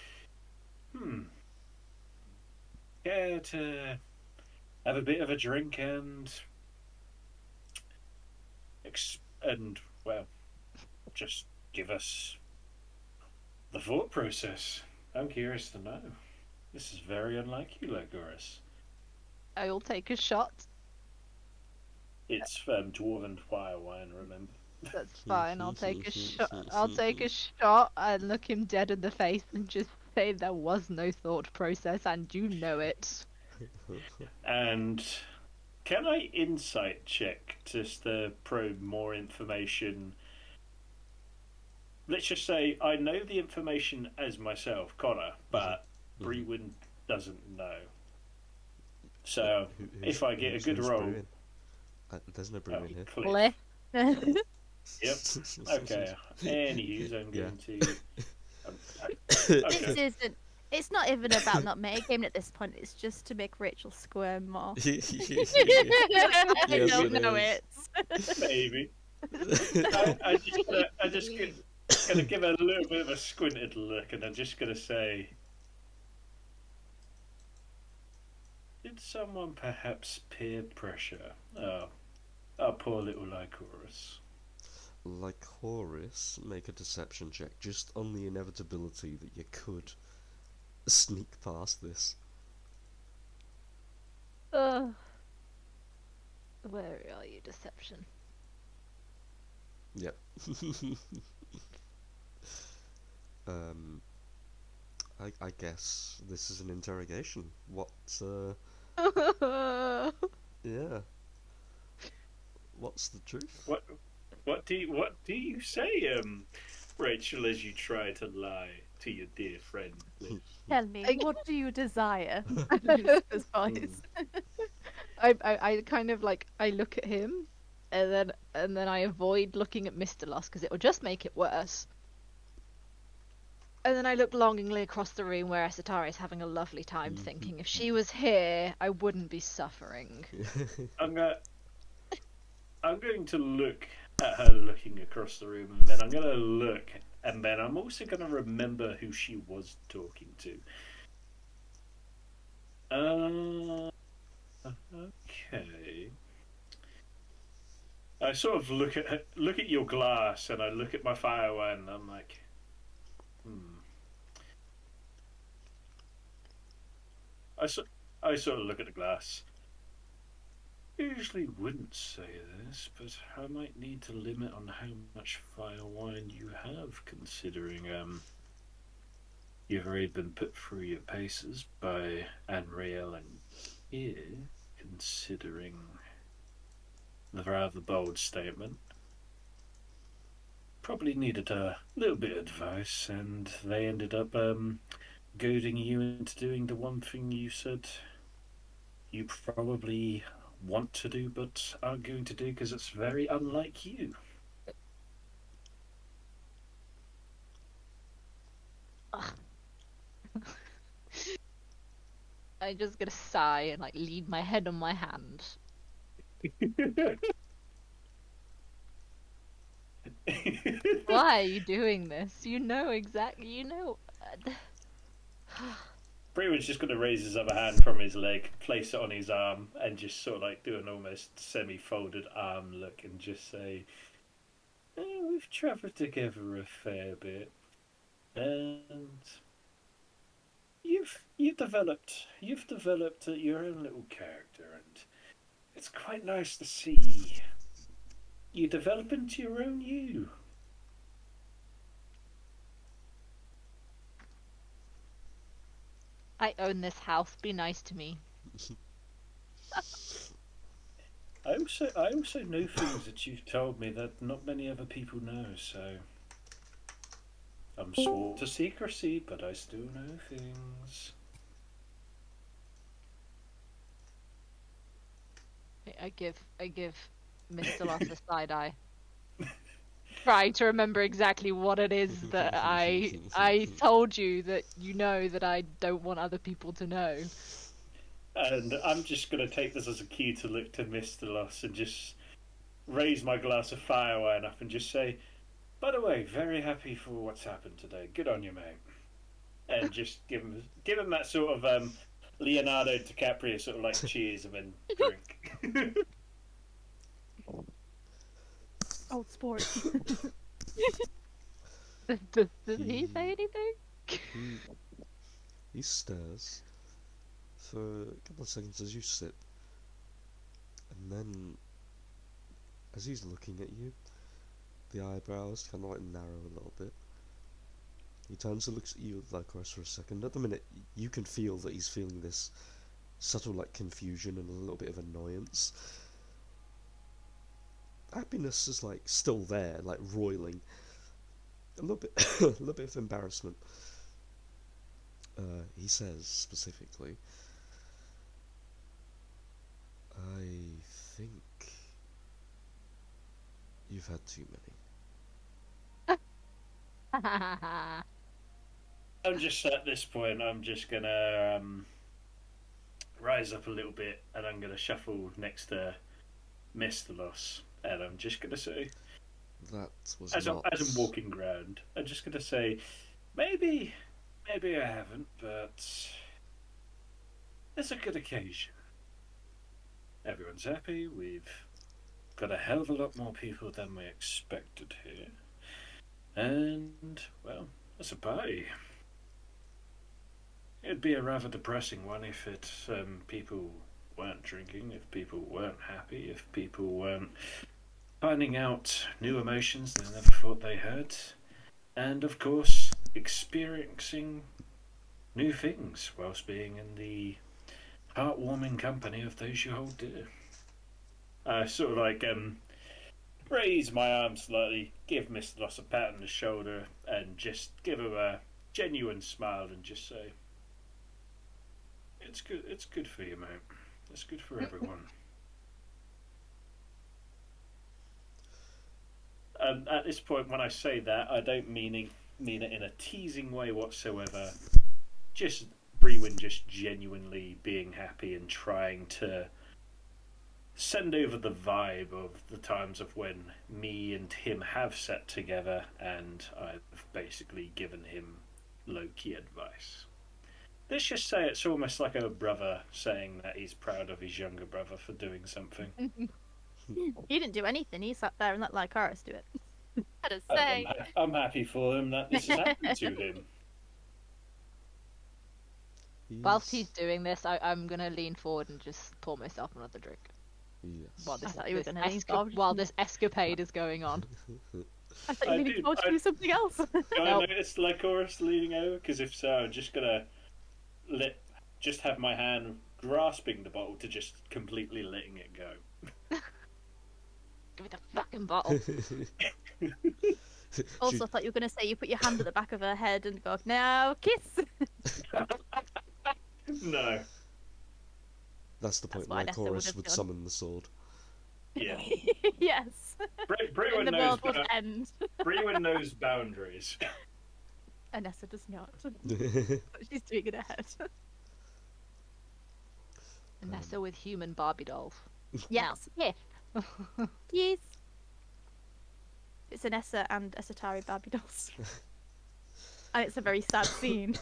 care to have a bit of a drink and well, just give us the thought process. I'm curious to know. This is very unlike you, Legoris. I'll take a shot. It's dwarven fire wine, remember? That's fine. I'll take a shot. I'll take a shot and look him dead in the face and just say there was no thought process, and you know it. And can I insight check just to probe more information? Let's just say I know the information as myself, Connor, but Brewen doesn't know. So if I get a good roll, there's no brew in here. Cliff. Cliff. Yep. Okay. Anywho, I'm going to. This Okay. isn't. It's not even about not metagaming at this point. It's just to make Rachel squirm more. Yes, I don't it know is. it. Maybe. I just gonna give a little bit of a squinted look, and I'm just gonna say, did someone perhaps peer pressure? Oh, our poor little Lycoris. Like Horus, make a deception check just on the inevitability that you could sneak past this. Where are you, deception? Yep. I guess this is an interrogation. What, yeah. What's the truth? What do you say, Rachel, as you try to lie to your dear friend? Tell me, what do you desire? His voice. I kind of like, I look at him, and then I avoid looking at Mr. Lost because it will just make it worse. And then I look longingly across the room where Asatari is having a lovely time, thinking if she was here, I wouldn't be suffering. I'm going to look at her looking across the room, and then I'm going to look, and then I'm also going to remember who she was talking to. Okay. I sort of look at your glass, and I look at my fire wine, and I'm like, I sort of look at the glass. Usually wouldn't say this, but I might need to limit on how much fire wine you have, considering you've already been put through your paces by Anriel and here, considering the rather bold statement. Probably needed a little bit of advice, and they ended up goading you into doing the one thing you said you probably want to do but aren't going to do because it's very unlike you. I'm just gonna sigh and like lean my head on my hand. Why are you doing this? You know exactly. You know. Brewen's just going to raise his other hand from his leg, place it on his arm, and just sort of like do an almost semi-folded arm look and just say, "We've travelled together a fair bit, and you've developed your own little character, and it's quite nice to see you develop into your own you." I own this house. Be nice to me. I also know things that you've told me that not many other people know, so I'm sworn to secrecy, but I still know things. I give Mr. Loss a side eye. Trying to remember exactly what it is that I told you that you know that I don't want other people to know. And I'm just going to take this as a cue to look to Mr. Loss and just raise my glass of fire wine up and just say, "By the way, very happy for what's happened today. Good on you, mate." And just give him that sort of Leonardo DiCaprio sort of like cheers and then drink. Old sport. Does he say anything? He, he stares for a couple of seconds as you sip, and then as he's looking at you, the eyebrows kind of like narrow a little bit. He turns and looks at you like us for a second. At the minute, you can feel that he's feeling this subtle like confusion and a little bit of annoyance. Happiness is like still there, like roiling. A little bit, a little bit of embarrassment. He says specifically, "I think you've had too many." I'm just at this point. I'm just gonna rise up a little bit, and I'm gonna shuffle next to Mr. Loss, and I'm just gonna say, That was as not. I'm walking around, I'm just gonna say, maybe I haven't, but it's a good occasion. Everyone's happy. We've got a hell of a lot more people than we expected here, and well, it's a party. It'd be a rather depressing one if people weren't drinking, if people weren't happy, if people weren't finding out new emotions they never thought they had, and of course, experiencing new things whilst being in the heartwarming company of those you hold dear. I sort of like raise my arm slightly, give Mr. Loss a pat on the shoulder, and just give him a genuine smile and just say, "It's good. It's good for you, mate. It's good for everyone." And at this point, when I say that, I don't mean it in a teasing way whatsoever. Just Brewin just genuinely being happy and trying to send over the vibe of the times of when me and him have sat together, and I've basically given him low-key advice. Let's just say it's almost like a brother saying that he's proud of his younger brother for doing something. He didn't do anything. He sat there and let Lycoris do it. I had to say, I'm happy for him that this has happened to him. Whilst he's doing this, I'm gonna lean forward and just pour myself another drink Yes. while I thought you were gonna lean esca- forward. while this escapade is going on. I thought you were leaning did- forward to do something else. Do I Nope. notice Lycoris leaning over? Because if so, I'm just gonna just have my hand grasping the bottle to just completely letting it go. Give me the fucking bottle. Also, I thought you were gonna say you put your hand at the back of her head and go, "Now kiss." No. That's the point That's what where Nessa would Chorus have would done. summon the sword. Yeah. Yes. Brewin And the knows. world would end. Brewin knows boundaries. Anessa does not. But she's doing it ahead. Nessa with human Barbie dolls. Yes. Yes. Yes. It's an Essa and Essatari Barbados. And it's a very sad scene.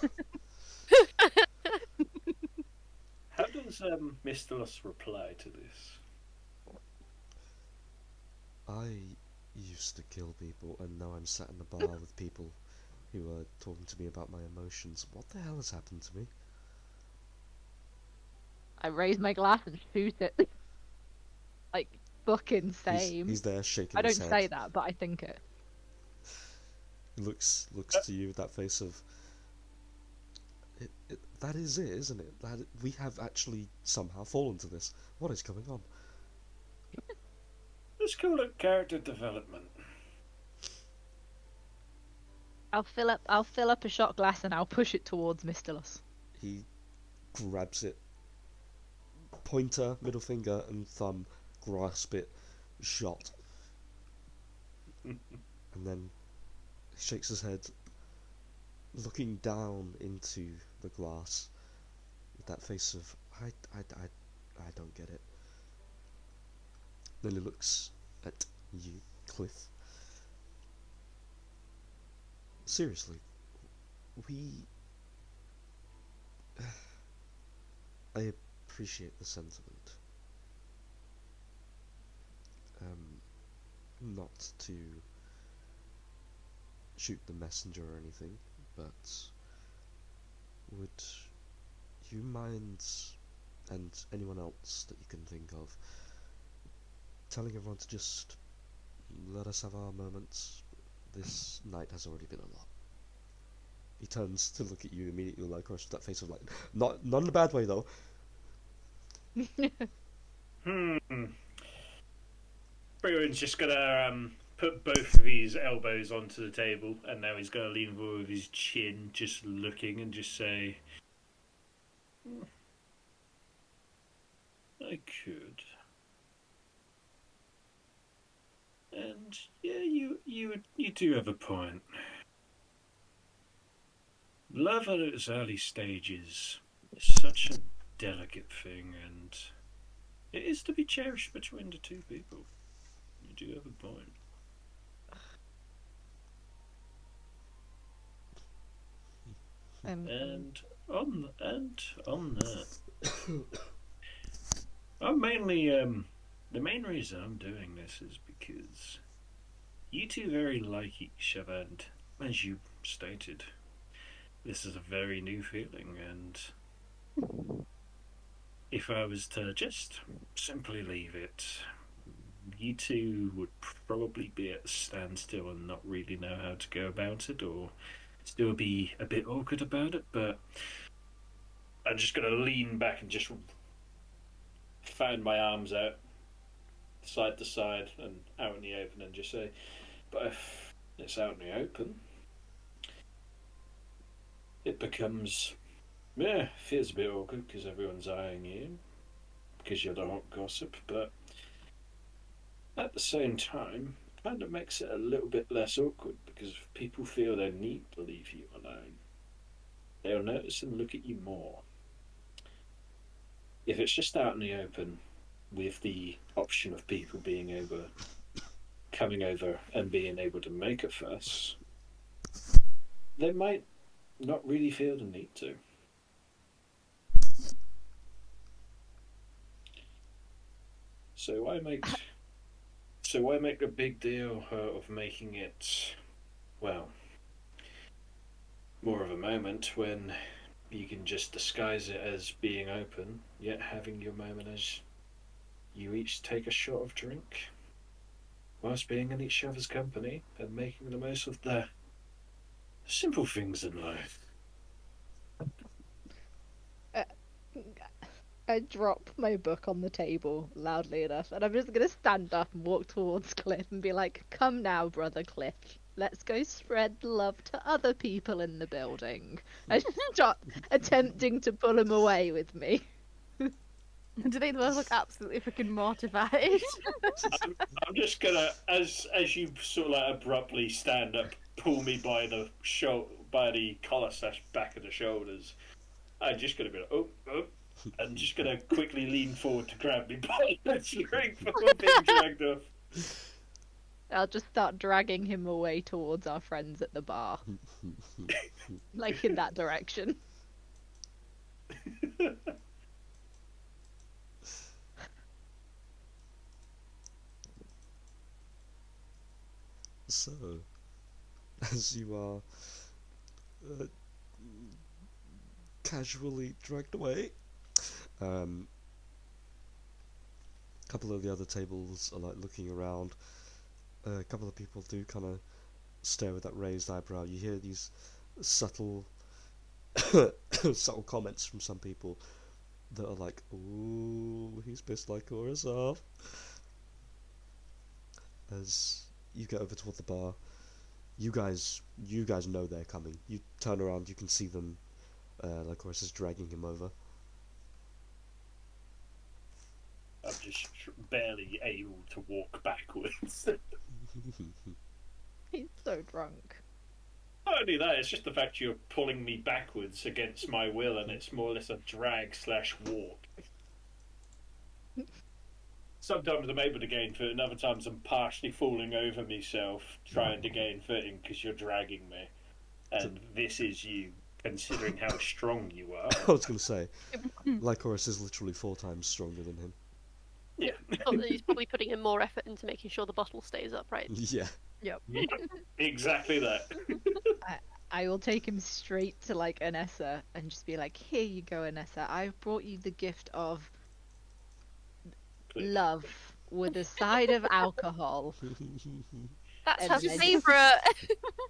How does Mr. Luss reply to this? I used to kill people, and now I'm sat in a bar with people who are talking to me about my emotions. What the hell has happened to me? I raise my glass and shoot it. Like, fucking same. He's there shaking I his don't head. say that, but I think it. He looks to you with that face of. That is it, isn't it? That we have actually somehow fallen to this. What is going on? Let's call it character development. I'll fill up a shot glass and I'll push it towards Mr. Luss. He grabs it. Pointer, middle finger, and thumb grasp it. Shot. And then he shakes his head, looking down into the glass with that face of I don't get it. Then he looks at you, Cliff. Seriously, we I appreciate the sentiment. Not to shoot the messenger or anything, but would you mind, and anyone else that you can think of, telling everyone to just let us have our moments? This night has already been a lot. He turns to look at you immediately, like, with that face of like, not in a bad way though. Bruin's just gonna put both of his elbows onto the table, and now he's gonna lean forward with his chin, just looking, and just say, "I could." And yeah, you do have a point. Love at its early stages is such a delicate thing, and it is to be cherished between the two people. You do have a point. And on that, I'm mainly the main reason I'm doing this is because you two very like each other, and as you stated, this is a very new feeling, and if I was to just simply leave it, you two would probably be at a standstill and not really know how to go about it, or still be a bit awkward about it. But I'm just going to lean back and just fan my arms out side to side and out in the open and just say, but if it's out in the open, it becomes, feels a bit awkward because everyone's eyeing you, because you're the hot gossip, but at the same time, kind of makes it a little bit less awkward, because if people feel they need to leave you alone, they'll notice and look at you more. If it's just out in the open, with the option of people coming over and being able to make a fuss, they might not really feel the need to. So why make a big deal of making it, well, more of a moment when you can just disguise it as being open, yet having your moment as you each take a shot of drink, whilst being in each other's company and making the most of the simple things in life. I drop my book on the table loudly enough, and I'm just gonna stand up and walk towards Cliff and be like, "Come now, brother Cliff. Let's go spread love to other people in the building." I start attempting to pull him away with me. Do they both look absolutely freaking mortified? I'm just gonna, as you sort of like abruptly stand up, pull me by the collar slash back of the shoulders. I'm just gonna be like, oh. I'm just gonna quickly lean forward to grab me by the drink before being dragged off. I'll just start dragging him away towards our friends at the bar. Like in that direction. So, as you are casually dragged away, a couple of the other tables are like looking around. A couple of people do kind of stare with that raised eyebrow. You hear these subtle, subtle comments from some people that are like, "Ooh, he's pissed like Horace off." As you get over toward the bar, you guys know they're coming. You turn around, you can see them. Like Horace is dragging him over. I'm just barely able to walk backwards. He's so drunk. Not only that, it's just the fact you're pulling me backwards against my will, and it's more or less a drag/walk. Sometimes I'm able to gain footing, and other times I'm partially falling over myself trying to gain footing because you're dragging me. And this is you, considering how strong you are. I was going to say, like Horace is literally 4 times stronger than him. Yeah. He's probably putting in more effort into making sure the bottle stays upright. Yeah. Yep. Yeah, exactly that. I will take him straight to like Anessa and just be like, "Here you go, Anessa. I've brought you the gift of love with a side of alcohol." That's And her then- favourite.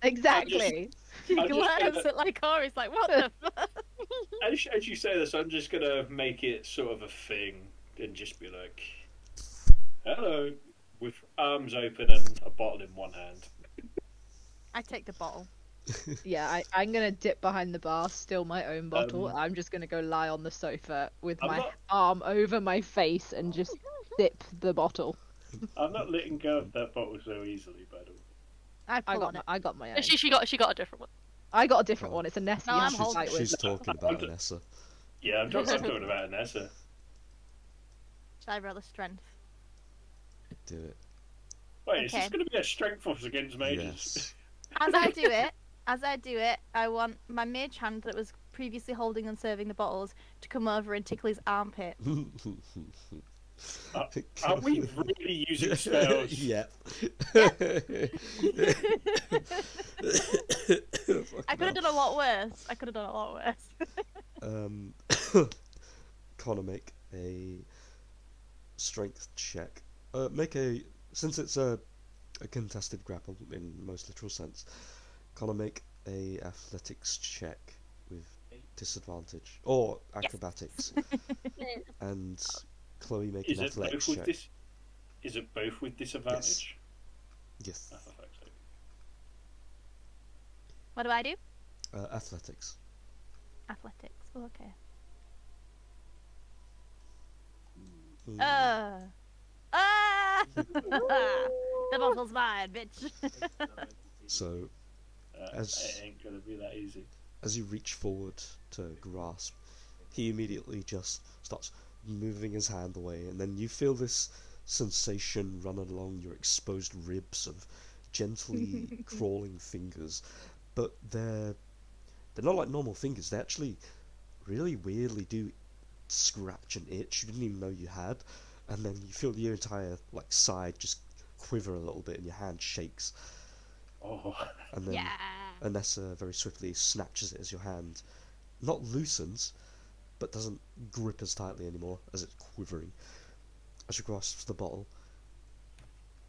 Exactly. She I'm just glares gonna- at like Horace, like, what the fuck? As you say this, I'm just gonna make it sort of a thing and just be like, "Hello," with arms open and a bottle in one hand. I take the bottle. Yeah, I'm gonna dip behind the bar, steal my own bottle. I'm just gonna go lie on the sofa with I'm my not- arm over my face and just sip the bottle. I'm not letting go of that bottle so easily, by the way. I pull on it. I got my own. She got a different one. I got a different Oh. one. It's a Nessie. No, you I'm have to holding fight it. with. She's talking about Vanessa. Yeah, I'm talking about Nessa. Should I roll a strength? Do it. Wait, is this Okay. going to be a strength force against mages? Yes. As I do it, I want my mage hand that was previously holding and serving the bottles to come over and tickle his armpit. Are we really using spells? Yep. I could have done a lot worse. Connor, make a strength check. Since it's a contested grapple in most literal sense. Connor, make a athletics check with disadvantage or acrobatics, and Chloe make Is an it both athletics with check. this? Is it both with disadvantage? Yes. Oh, for fuck's sake. What do I do? Athletics. Athletics. Oh, okay. Mm. The bottle's mine, bitch. So As- It ain't gonna be that easy. as you reach forward to grasp, he immediately just starts moving his hand away, and then you feel this sensation run along your exposed ribs of gently crawling fingers, but they're not like normal fingers. They actually really weirdly do scratch and itch you didn't even know you had, and then you feel your entire like side just quiver a little bit, and your hand shakes, Oh, and then Yeah. Anessa very swiftly snatches it as your hand not loosens, but doesn't grip as tightly anymore as it's quivering. As she grasps the bottle,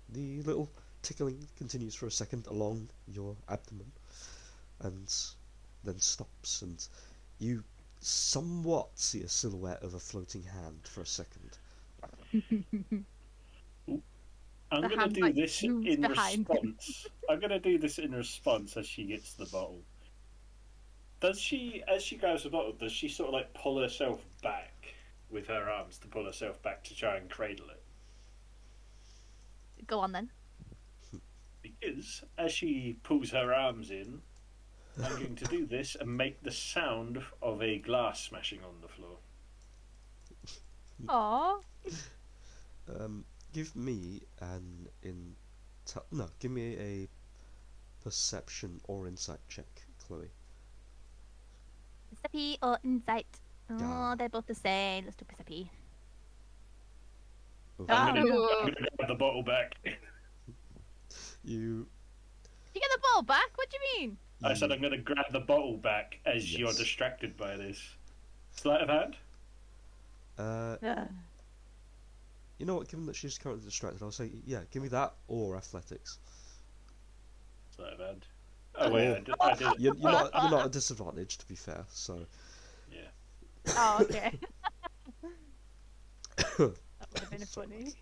the little tickling continues for a second along your abdomen, and then stops, and you somewhat see a silhouette of a floating hand for a second. I'm The gonna hand, do like, this moves in behind. response. I'm gonna do this in response as she gets the bottle. Does she, as she grabs the bottle, does she sort of like pull herself back with her arms to pull herself back to try and cradle it? Go on then. Because as she pulls her arms in, I'm going to do this and make the sound of a glass smashing on the floor. Aw. Give me an give me a perception or insight check, Chloe. Percepi or insight? Yeah. Oh, they're both the same. Let's do Percepi. Oh, Oh, I'm no. gonna grab the bottle back. you, You get the ball back? What do you mean? I said you, I'm gonna grab the bottle back as you're yes. distracted by this. Sleight of hand? Uh, Ugh. you know what? Given that she's currently distracted, I'll say, yeah, give me that or athletics. Sleight of hand. Oh wait, Or I did it. you're not at a disadvantage, to be fair. So Yeah. Oh, okay. That would have been funny.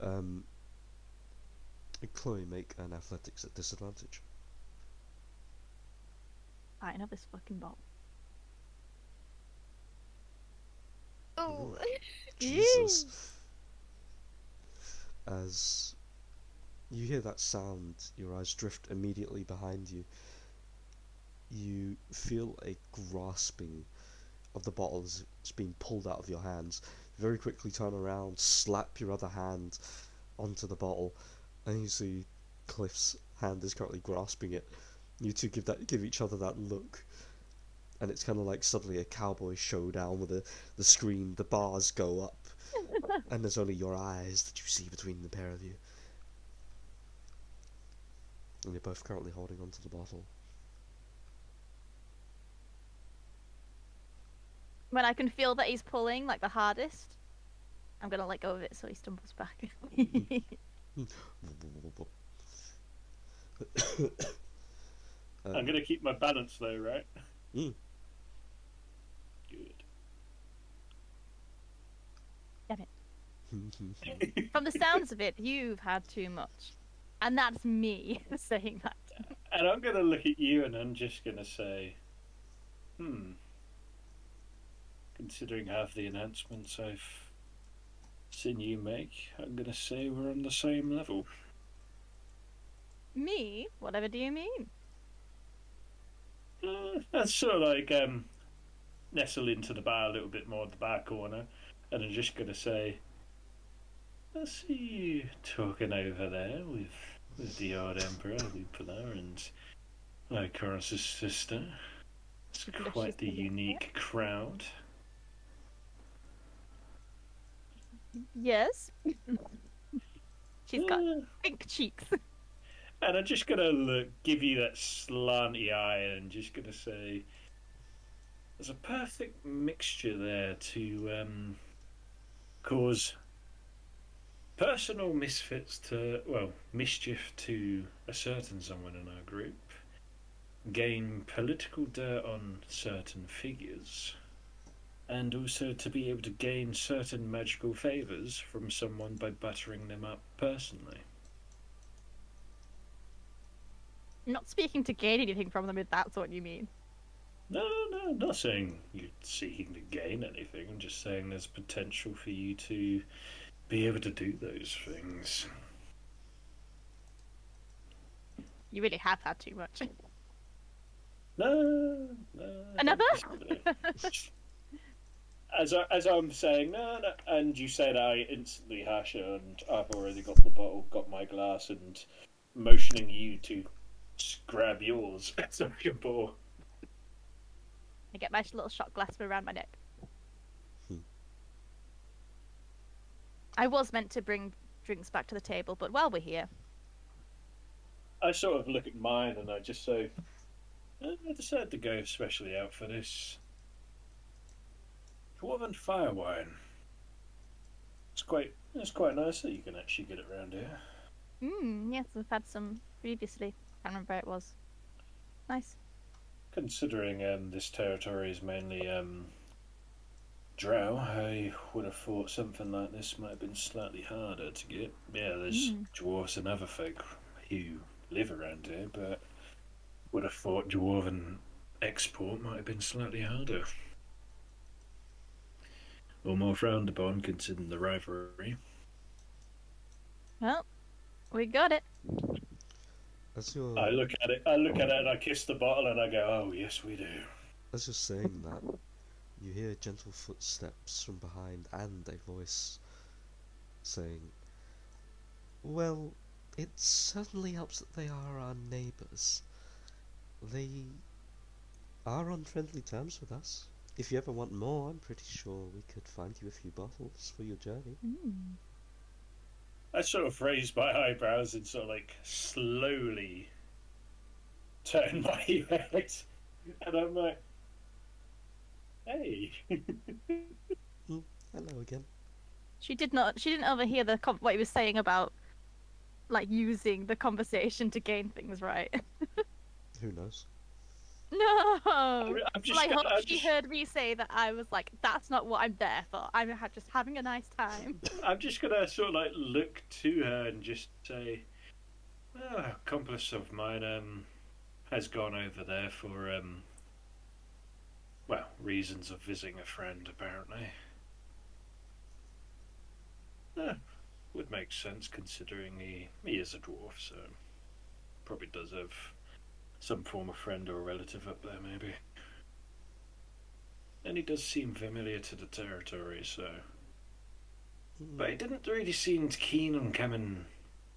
um, Chloe, make an athletics at disadvantage. I know this fucking ball. Oh. Jesus. As you hear that sound, your eyes drift immediately behind you. You feel a grasping of the bottle as it's being pulled out of your hands. You very quickly turn around, slap your other hand onto the bottle, and you see Cliff's hand is currently grasping it. You two give each other that look, and it's kind of like suddenly a cowboy showdown with the screen, the bars go up, and there's only your eyes that you see between the pair of you. And you're both currently holding onto the bottle. When I can feel that he's pulling like the hardest, I'm gonna let go of it so he stumbles back. I'm gonna keep my balance though, right? Mm. Good. Damn it. From the sounds of it, you've had too much. And that's me saying that. And I'm gonna look at you and I'm just gonna say, considering half the announcements I've seen you make, I'm gonna say we're on the same level. Me? Whatever do you mean? That's sort of like nestle into the bar a little bit more at the bar corner, and I'm just gonna say, I see you talking over there with the old Emperor Lupula and Lycorus's sister. It's quite the unique crowd. Yes. She's got pink cheeks. And I'm just gonna give you that slanty eye, and just gonna say, there's a perfect mixture there to cause personal mischief to a certain someone in our group, gain political dirt on certain figures, and also to be able to gain certain magical favours from someone by buttering them up personally. I'm not speaking to gain anything from them if that's what you mean. No, I'm not saying you're seeking to gain anything. I'm just saying there's potential for you to be able to do those things. You really have had too much. No. Another? As I'm saying no, and you said I instantly hush, and I've already got the bottle, got my glass, and motioning you to grab yours. So you pour. I get my little shot glass around my neck. I was meant to bring drinks back to the table, but while we're here, I sort of look at mine and I just say, I decided to go specially out for this dwarven fire wine. It's quite nice that you can actually get it around here. yes, we've had some previously. Can't remember where it was. Nice. Considering this territory is mainly drow, I would have thought something like this might have been slightly harder to get. Yeah, there's dwarves and other folk who live around here, but would have thought dwarven export might have been slightly harder. Or more frowned upon, considering the rivalry. Well, we got it. As you're... I look at it and I kiss the bottle and I go, oh yes we do. As you're saying that, you hear gentle footsteps from behind and a voice saying, "Well, it certainly helps that they are our neighbours. They are on friendly terms with us. If you ever want more, I'm pretty sure we could find you a few bottles for your journey." Mm. I sort of raise my eyebrows and sort of like slowly turn my head, and I'm like, "Hey." Hello again. She didn't overhear what he was saying about like using the conversation to gain things, right? Who knows? No. I'm Well, just, I hope I'm she just, heard me say that I was like, that's not what I'm there for. I'm just having a nice time. I'm just gonna sort of like look to her and just say, "Oh, an accomplice of mine has gone over there for well, reasons of visiting a friend apparently. Eh, would make sense considering he is a dwarf, so probably does have some form of friend or relative up there, maybe. And he does seem familiar to the territory, so. But he didn't really seem keen on coming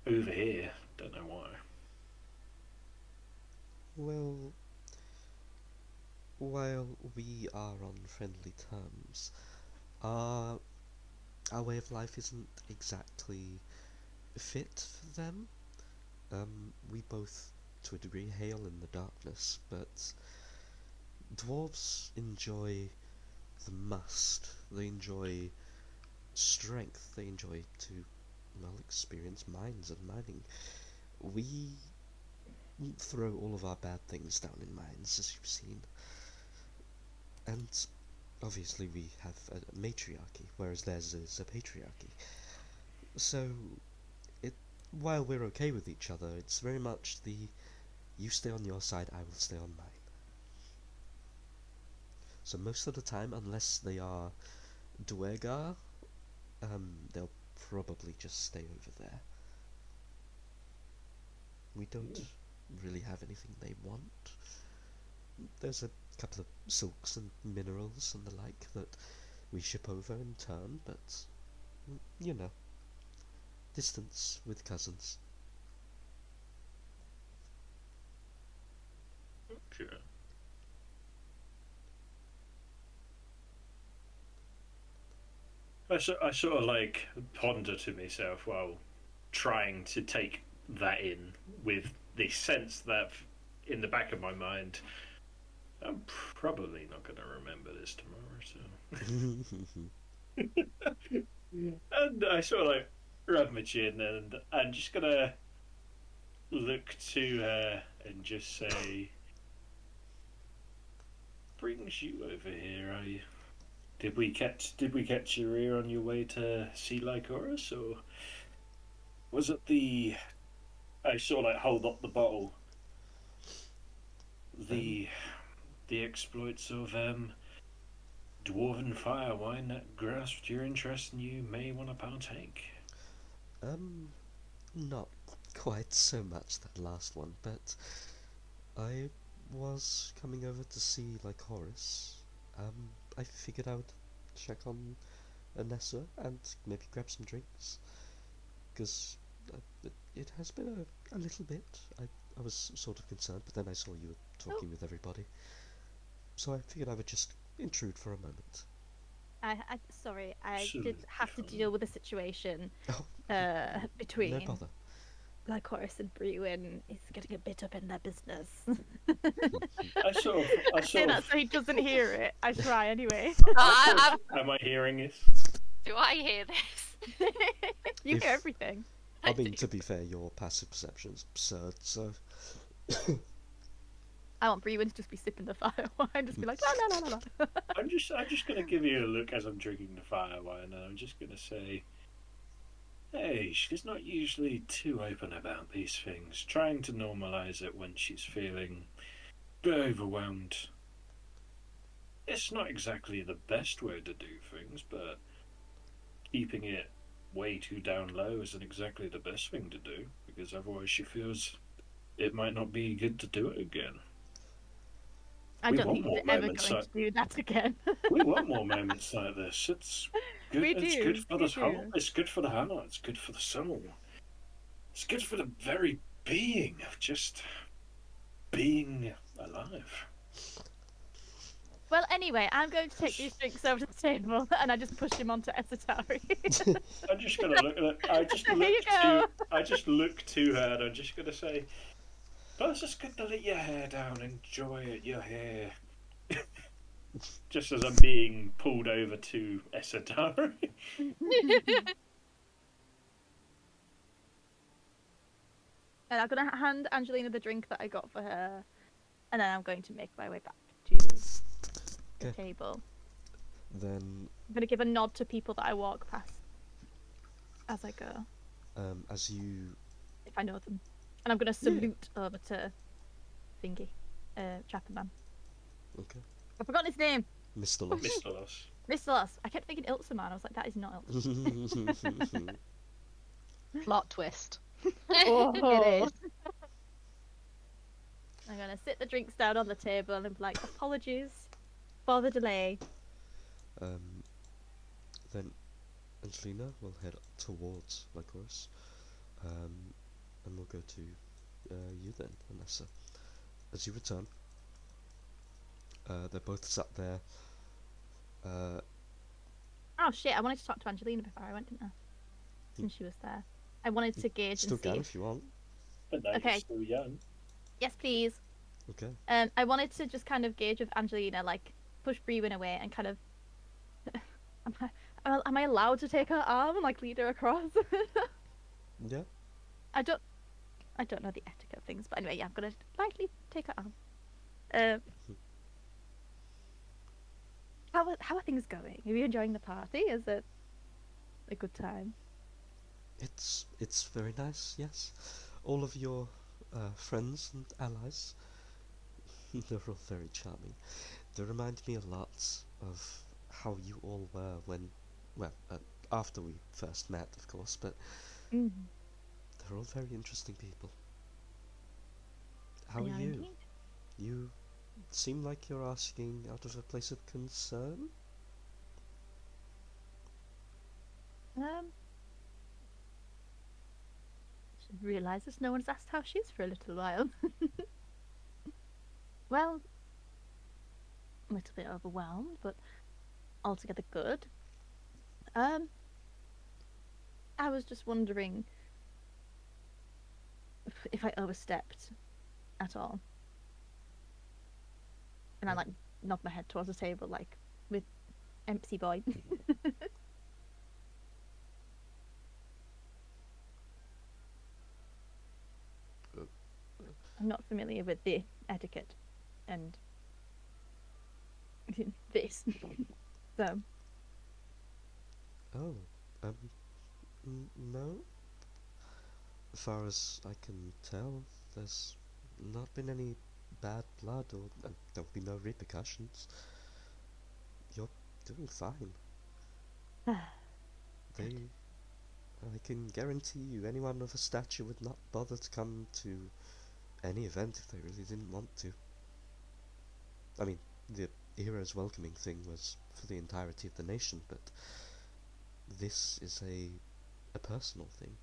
over here. Don't know why. Well, while we are on friendly terms, our way of life isn't exactly fit for them. We both, to a degree, hail in the darkness, but dwarves enjoy the must. They enjoy strength. They enjoy to, well, experience mines and mining. We throw all of our bad things down in mines, as you've seen. And obviously we have a matriarchy, whereas theirs is a patriarchy. So, while we're okay with each other, it's very much the you stay on your side, I will stay on mine. So most of the time, unless they are Duergar, they'll probably just stay over there. We don't really have anything they want. There's a couple of silks and minerals and the like that we ship over in turn, but, you know, distance with cousins. Okay. I sort of like ponder to myself while trying to take that in with the sense that in the back of my mind, I'm probably not going to remember this tomorrow, so. And I sort of like rub my chin and I'm just going to look to her and just say, brings you over here, are you? Did we catch your ear on your way to see Lycoris, or was it the? I sort of like hold up the bottle. The exploits of dwarven fire wine that grasped your interest, and you may want to partake. Not quite so much that last one, but I was coming over to see Lycoris. I figured I would check on Anessa and maybe grab some drinks, because it has been a little bit. I was sort of concerned, but then I saw you were talking with everybody, so I figured I would just intrude for a moment. Sorry, I did Absolutely have to fine. deal with a situation Oh, no between bother. Lycoris and Brewin. He's getting a bit up in their business. I sort I say that so he doesn't hear it. I try anyway. Am I hearing this? Do I hear this? You If- hear everything. I mean, to be fair, your passive perception's absurd, so... I want Brewin to just be sipping the fire wine, just be like la la la la la. I'm just gonna give you a look as I'm drinking the fire wine, and I'm just gonna say, hey, she's not usually too open about these things, trying to normalize it when she's feeling a bit overwhelmed. It's not exactly the best way to do things, but keeping it way too down low isn't exactly the best thing to do, because otherwise she feels it might not be good to do it again. I We don't want think he's more ever moments going like to do that again. we want more moments like this. It's good. We It's good do. for We the heart. do. It's good for the heart. It's good for the soul. It's good for the very being of just being alive. Well, anyway, I'm going to take these drinks over to the table, and I just push him onto Esatari. I'm just gonna look at it. Here you go. I just look to her, and I'm just gonna say, "But it's just good to let your hair down. Enjoy it, your hair." Just as I'm being pulled over to Esadari. And I'm going to hand Angelina the drink that I got for her, and then I'm going to make my way back to the Okay. table. Then, I'm going to give a nod to people that I walk past as I go, as you if I know them. And I'm going to salute over to Thingy, Trapper Man. okay, I've forgotten his name. Mr. Loss. Mr. Loss. Mr. Loss. I kept thinking Ilsa Man. I was like, that is not Ilsa. Plot twist. Oh. It is. I'm going to sit the drinks down on the table and be like, apologies for the delay. Then Angelina will head towards Lycoris, and we'll go to you then, Vanessa. As you return, they're both sat there. Oh shit, I wanted to talk to Angelina before I went, didn't I? Since she was there. I wanted to gauge Still and see can if... if you want. But now Okay. you're still young. Yes, please. Okay. I wanted to just kind of gauge with Angelina, like, push Brewin away and kind of... am I allowed to take her arm and, like, lead her across? Yeah. I don't know the etiquette of things, but anyway, yeah, I'm gonna lightly take her arm. How are things going? Are you enjoying the party? Is it a good time? It's very nice. Yes. All of your friends and allies. They're all very charming. They remind me a lot of how you all were when, well, after we first met, of course, but they're all very interesting people. How They are are you? indeed. You seem like you're asking out of a place of concern. Should realises no one's asked how she is for a little while. Well, a little bit overwhelmed, but altogether good. I was just wondering if I overstepped at all. And I like nod my head towards the table, like with empty boy. I'm not familiar with the etiquette and this. So, Oh, no. As far as I can tell, there's not been any bad blood, or there'll be no repercussions. You're doing fine. I can guarantee you, anyone of a stature would not bother to come to any event if they really didn't want to. I mean, the hero's welcoming thing was for the entirety of the nation, but this is a personal thing.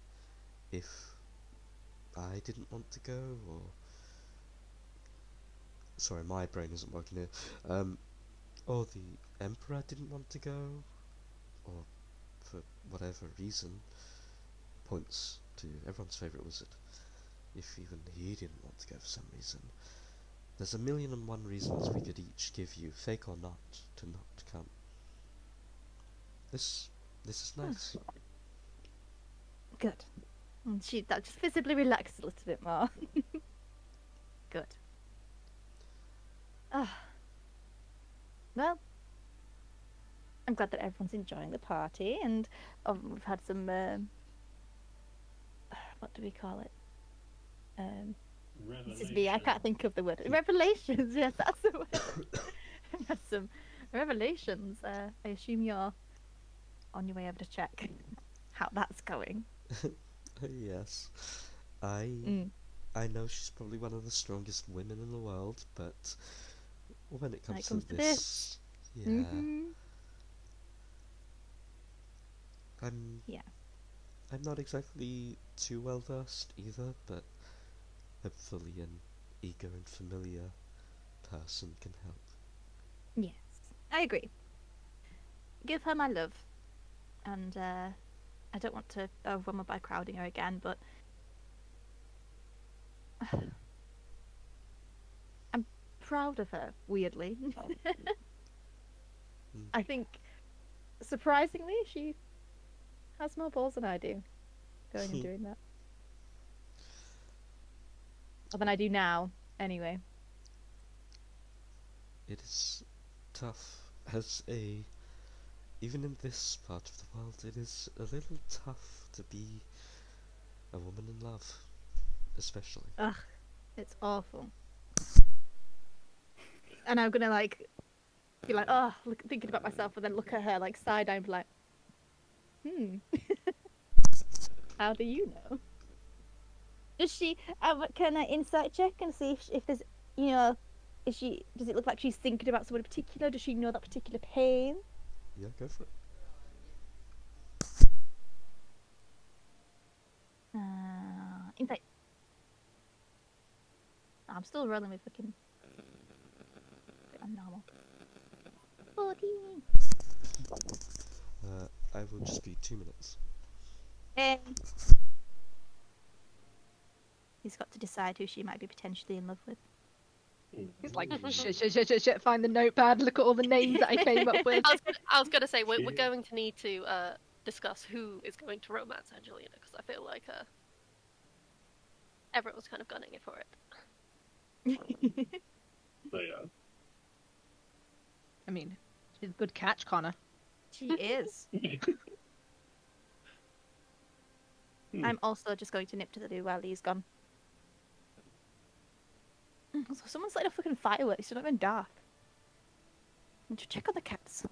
If I didn't want to go, or... Sorry, my brain isn't working here. Or the Emperor didn't want to go, or for whatever reason, points to everyone's favourite wizard. If even he didn't want to go for some reason. There's 1,000,001 reasons we could each give you, fake or not, to not come. This is nice. good. And that just visibly relaxed a little bit more. Good. Well, I'm glad that everyone's enjoying the party, and we've had some what do we call it? This is me. I can't think of the word. Revelations. Yes, that's the word. We've had some revelations. I assume you're on your way over to check how that's going. Yes. I know she's probably one of the strongest women in the world, but when it When it comes to comes to this, yeah, Mm-hmm. I'm Yeah. I'm not exactly too well versed either, but hopefully an eager and familiar person can help. Yes. I agree. Give her my love. And I don't want to overwhelm her by crowding her again, but I'm proud of her, weirdly. Mm. I think, surprisingly, she has more balls than I do going and doing that. Or than I do now, anyway. It is tough as a even in this part of the world. It is a little tough to be a woman in love, especially. Ugh, it's awful. And I'm gonna like be like, oh, look, thinking about myself, and then look at her like side eye and be like, hmm, how do you know? Does she? Can I insight check and see if there's, you know, is she? Does it look like she's thinking about someone in particular? Does she know that particular pain? Yeah, go for it. Insight. I'm still rolling with fucking. I'm normal. 14. I will just be 2 minutes. Hey. He's got to decide who she might be potentially in love with. He's like, shit, find the notepad, look at all the names that I came up with. I was gonna say we're going to need to discuss who is going to romance Angelina because I feel like everyone's kind of gunning it for it. They are. I mean, she's a good catch, Connor. She is. I'm also just going to nip to the loo while he's gone. Also, someone's lighting a fucking fireworks. It's not even dark. I need to check on the cats.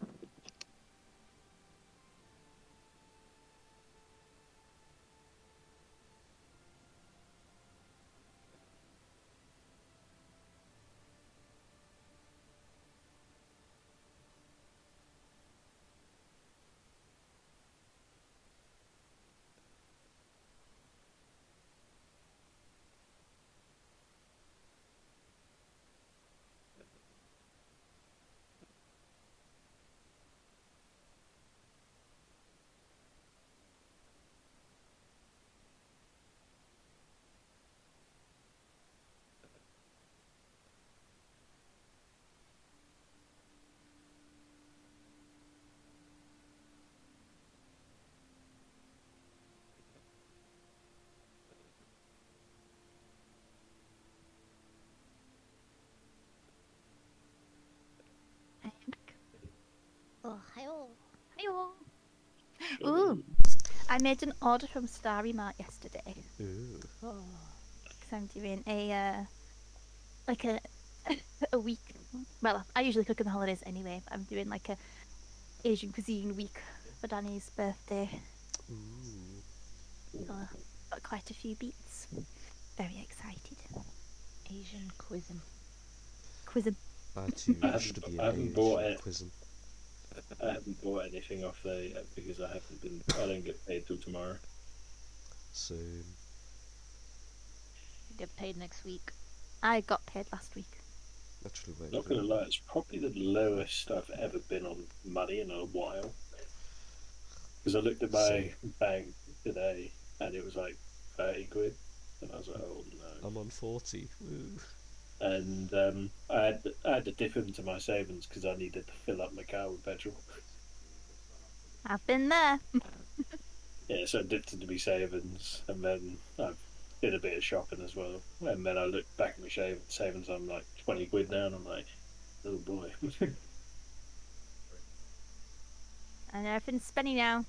Oh, hi-oh. Hi-oh. Ooh, I made an order from Starry Mart yesterday. Ooh. Oh. Because I'm doing a, like a, a week. Well, I usually cook in the holidays anyway, but I'm doing like a Asian cuisine week for Danny's birthday. Ooh. So got quite a few beats. Very excited. Asian cuisine. Cuisine. I too wish to be I an haven't bought Asian it. quizzin. I haven't bought anything off there yet because I haven't been. I don't get paid till tomorrow. Soon. Get paid next week. I got paid last week. Actually, wait. Not gonna lie, it's probably the lowest I've ever been on money in a while. Because I looked at my bank today and it was like 30 quid, and I was like, oh no. I'm on 40. Woo. And I had to dip into my savings because I needed to fill up my car with petrol. I've been there. Yeah, so I dipped into my savings, and then I did a bit of shopping as well. And then I looked back at my savings, I'm like 20 quid now, and I'm like, oh boy. And everything's spinning now.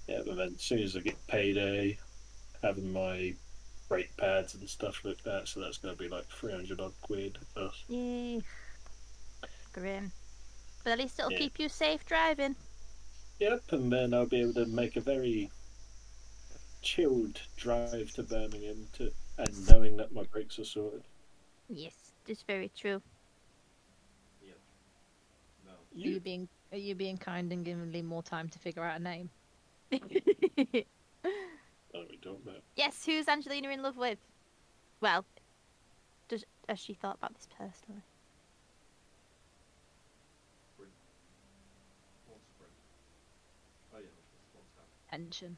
Yeah, but then as soon as I get payday, having my brake pads and stuff like that, so that's going to be like 300 odd quid. Ugh. Yay. Grim. But at least it'll Yeah. keep you safe driving. Yep, and then I'll be able to make a very chilled drive to Birmingham and knowing that my brakes are sorted. Yes, it's very true. Are you being kind and giving Lee more time to figure out a name? What are we talking about? Yes, who's Angelina in love with? Well, has she thought about this personally? Tension.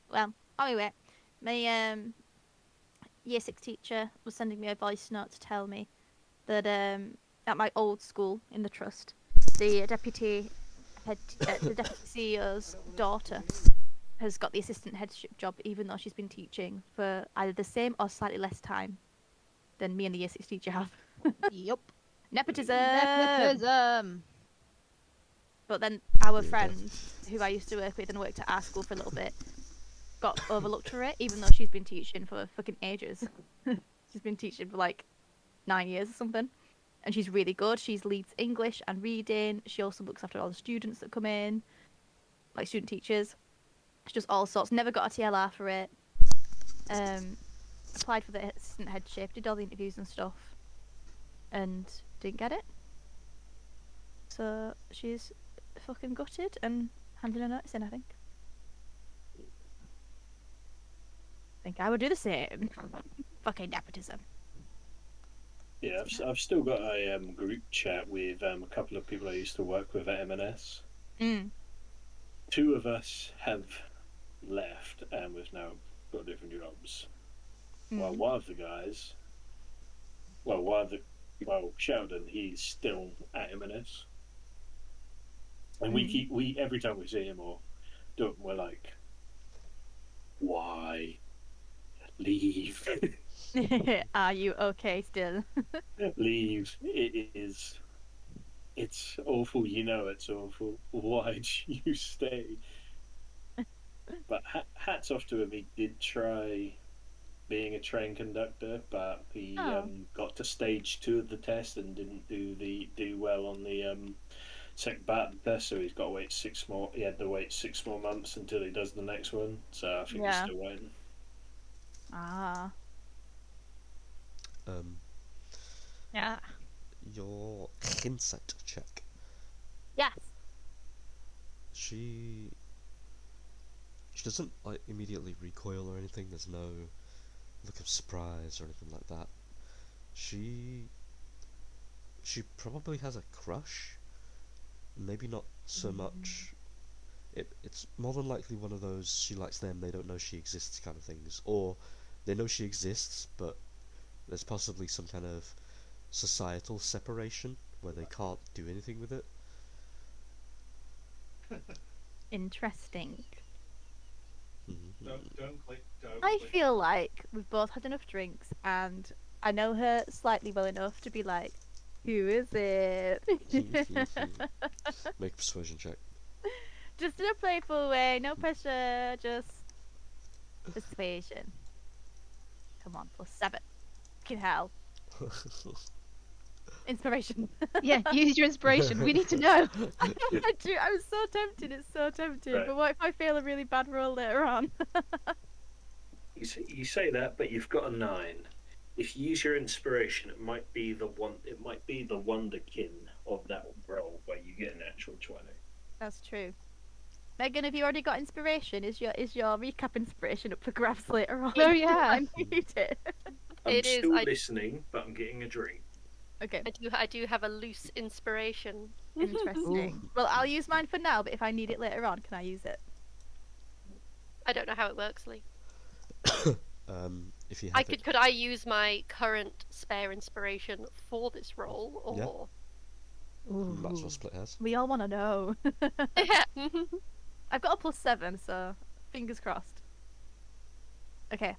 Well, anyway, my year six teacher was sending me a voice note to tell me that at my old school in the trust, the deputy the deputy CEO's daughter has got the assistant headship job, even though she's been teaching for either the same or slightly less time than me and the year six teacher have. Yup. Nepotism. Nepotism. But then our Yeah, friend, who I used to work with and worked at our school for a little bit, got overlooked for it, even though she's been teaching for fucking ages. She's been teaching for like 9 years or something. And she's really good. She leads English and reading. She also looks after all the students that come in, like student teachers. She does all sorts. Never got a TLR for it. Applied for the assistant headship, did all the interviews and stuff, and didn't get it. So she's fucking gutted and handing a notice in, I think. I would do the same. Fucking nepotism. Yeah, I've still got a group chat with a couple of people I used to work with at M&S. Mm. Two of us have left and we've now got different jobs. Well, one of the guys, Sheldon, he's still at M&S. And we every time we see him or do it, we're like, why? Leave. Are you okay still? Leave. It's awful, you know it's awful. Why'd you stay? But hats off to him, he did try being a train conductor, but he got to stage 2 of the test and didn't do well on the second part of the test, so he's got to wait 6 more. He had to wait 6 more months until he does the next one. So I think he's still waiting. Ah. Yeah. Your hindsight check. Yes. She doesn't like immediately recoil or anything. There's no look of surprise or anything like that. She probably has a crush. Maybe not so much. It's more than likely one of those she likes them, they don't know she exists kind of things, or they know she exists, but there's possibly some kind of societal separation where they can't do anything with it. Interesting. Don't click. I feel like we've both had enough drinks and I know her slightly well enough to be like, who is it? Make a persuasion check. Just in a playful way, no pressure, just persuasion. Come on, +7. Fucking hell. Inspiration. Yeah, use your inspiration. We need to know. I do. I'm so tempted. It's so tempting. Right. But what if I fail a really bad roll later on? You say that, but you've got a 9. If you use your inspiration, it might be the wonderkin of that roll where you get an actual 20. That's true. Megan, have you already got inspiration? Is your recap inspiration up for grabs later on? Oh, yeah. I need it. I'm It is, still I- listening, but I'm getting a drink. Okay. I do have a loose inspiration. Interesting. Well, I'll use mine for now, but if I need it later on, can I use it? I don't know how it works, Lee. If you have it, Could I use my current spare inspiration for this role, or? might as well split hairs. We all want to know. Yeah. I've got a +7, so fingers crossed. Okay.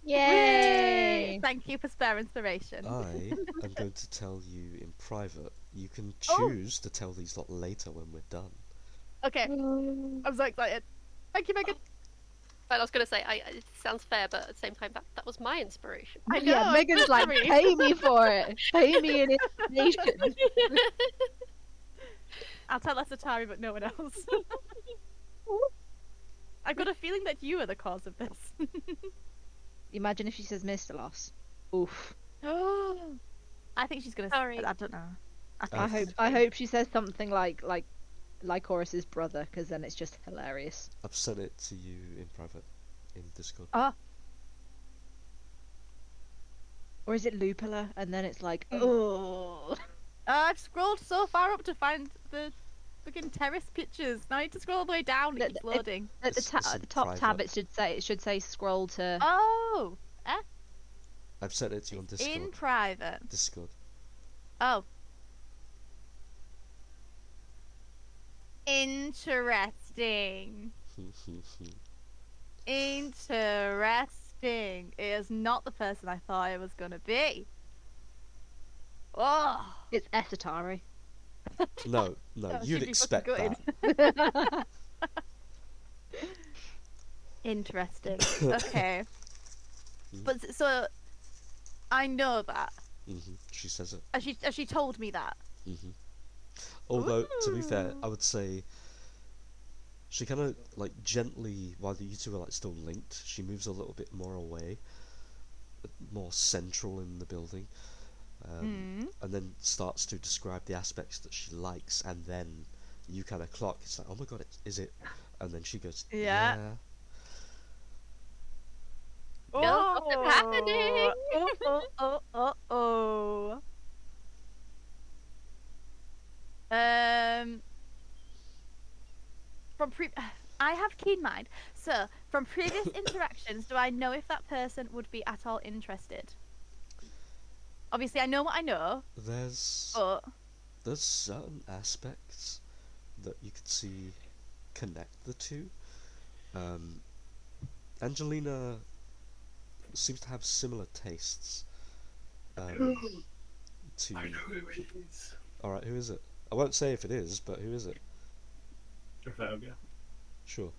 Yay! Thank you for spare inspiration. I am going to tell you in private. You can Oh. choose to tell these lot later when we're done. Okay. I'm so excited. Thank you, Megan. But I was gonna say, it sounds fair, but at the same time, that was my inspiration. I Yeah, know, Megan's like, sorry. pay me for it. Pay me an information. I'll tell Asatari, but no one else. I've got a feeling that you are the cause of this. Imagine if she says Mr. Loss. Oof. I think she's gonna. Sorry. I don't know. I think I she's hope gonna I fail. hope she says something like Lycorus's brother, because then it's just hilarious. I've sent it to you in private, in Discord. Oh, Or is it Lupula? And then it's like, Mm. oh. I've scrolled so far up to find the fucking terrace pictures. Now I need to scroll all the way down. It keeps loading. At the, It's at in the top tab, private. it should say scroll to. Oh, I've sent it to you on Discord. in private. Discord. Oh. Interesting. Interesting. It is not the person I thought it was gonna be. Oh. It's Esatari. No, That you'd should be expect fucking that. Interesting. Okay. But so I know that. She says it. Has she told me that? Although, to be fair, Ooh. I would say she kind of like gently, while you two are like still linked, she moves a little bit more away, more central in the building, and then starts to describe the aspects that she likes, and then you kind of clock. It's like, oh my god, is it? And then she goes, Yeah. yeah. No, nothing happening. Oh. I have keen mind. So, from previous interactions, do I know if that person would be at all interested? Obviously, I know what I know, There's but certain aspects that you could see connect the two. Angelina seems to have similar tastes. To I know who it is. Alright, who is it? I won't say if it is, but who is it? Trafalgar. Sure.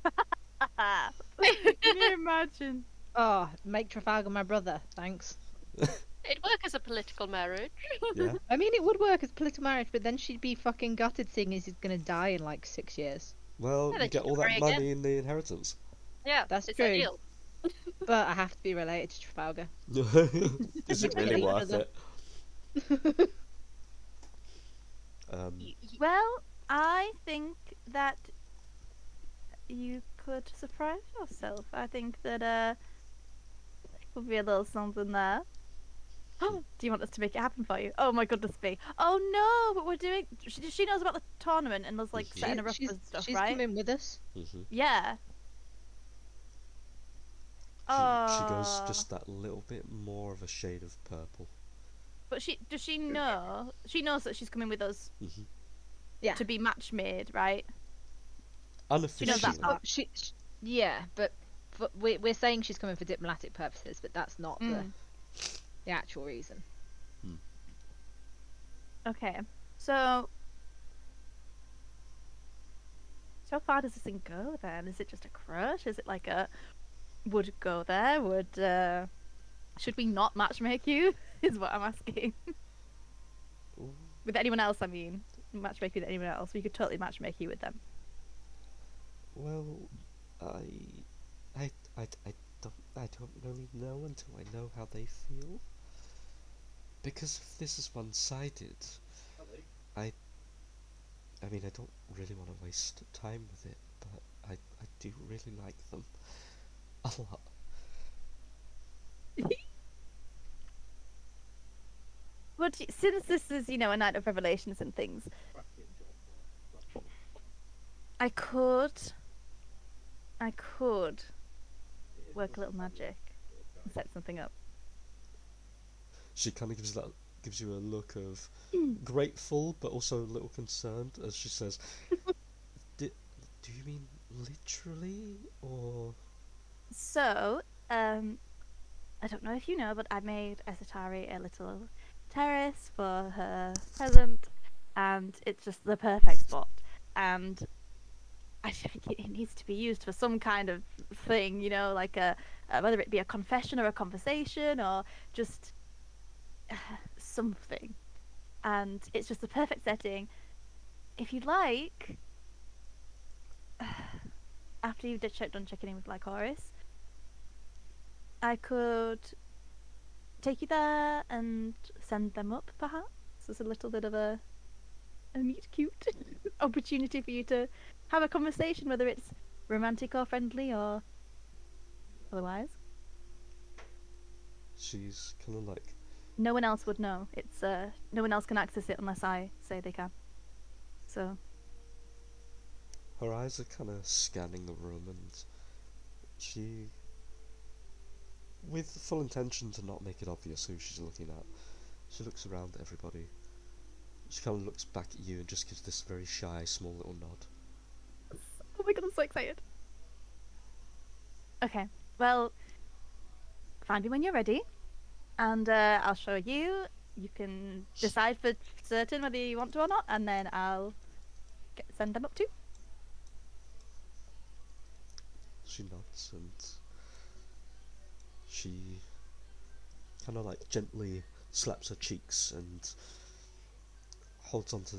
can you imagine? Oh, make Trafalgar my brother, thanks. It'd work as a political marriage. Yeah. I mean, it would work as political marriage, but then she'd be fucking gutted seeing as he's gonna die in like 6 years. Well, Yeah, you then get she all can that marry money again. in the inheritance. Yeah, That's it's true. ideal. But I have to be related to Trafalgar. Is it really Each worth other. it? Well, I think that you could surprise yourself. I think that there could be a little something there. Do you want us to make it happen for you? Oh my goodness me! Oh no, but we're doing. She knows about the tournament and was like setting her up and stuff, she's right? coming with us. Yeah. She goes Oh. just that little bit more of a shade of purple. But does she know? She knows that she's coming with us Yeah. to be match made, right? Unofficially. that part. Yeah, but we're saying she's coming for diplomatic purposes, but that's not the actual reason. Okay. So far does this thing go then? Is it just a crush? Is it like a would go there? Should we not matchmake you? Is what I'm asking. Ooh. With anyone else, I mean. Matchmake with anyone else. We could totally matchmake you with them. Well, I don't really know until I know how they feel. Because if this is one-sided, I mean, I don't really want to waste time with it, but I do really like them a lot. But since this is, a night of revelations and things, I could work a little magic and set something up. She kind of gives you a look of grateful, but also a little concerned as she says, "Do you mean literally, or?" So, I don't know if you know, but I made Esatari a little terrace for her present, and it's just the perfect spot. And I think it needs to be used for some kind of thing, you know, like whether it be a confession or a conversation or just something. And it's just the perfect setting. If you'd like, after you've done checking in with Lycoris, I could take you there and send them up, perhaps. There's a little bit of a meet cute opportunity for you to have a conversation, whether it's romantic or friendly or otherwise. She's kind of like, No one else would know. It's no one else can access it unless I say they can. So her eyes are kind of scanning the room, and she, with full intention to not make it obvious who she's looking at, she looks around at everybody. She kind of looks back at you and just gives this very shy, small little nod. oh my god, I'm so excited. Okay, well, find me when you're ready, and I'll show you. You can decide for certain whether you want to or not, and then I'll send them up too. She nods, and she kind of like gently slaps her cheeks and holds onto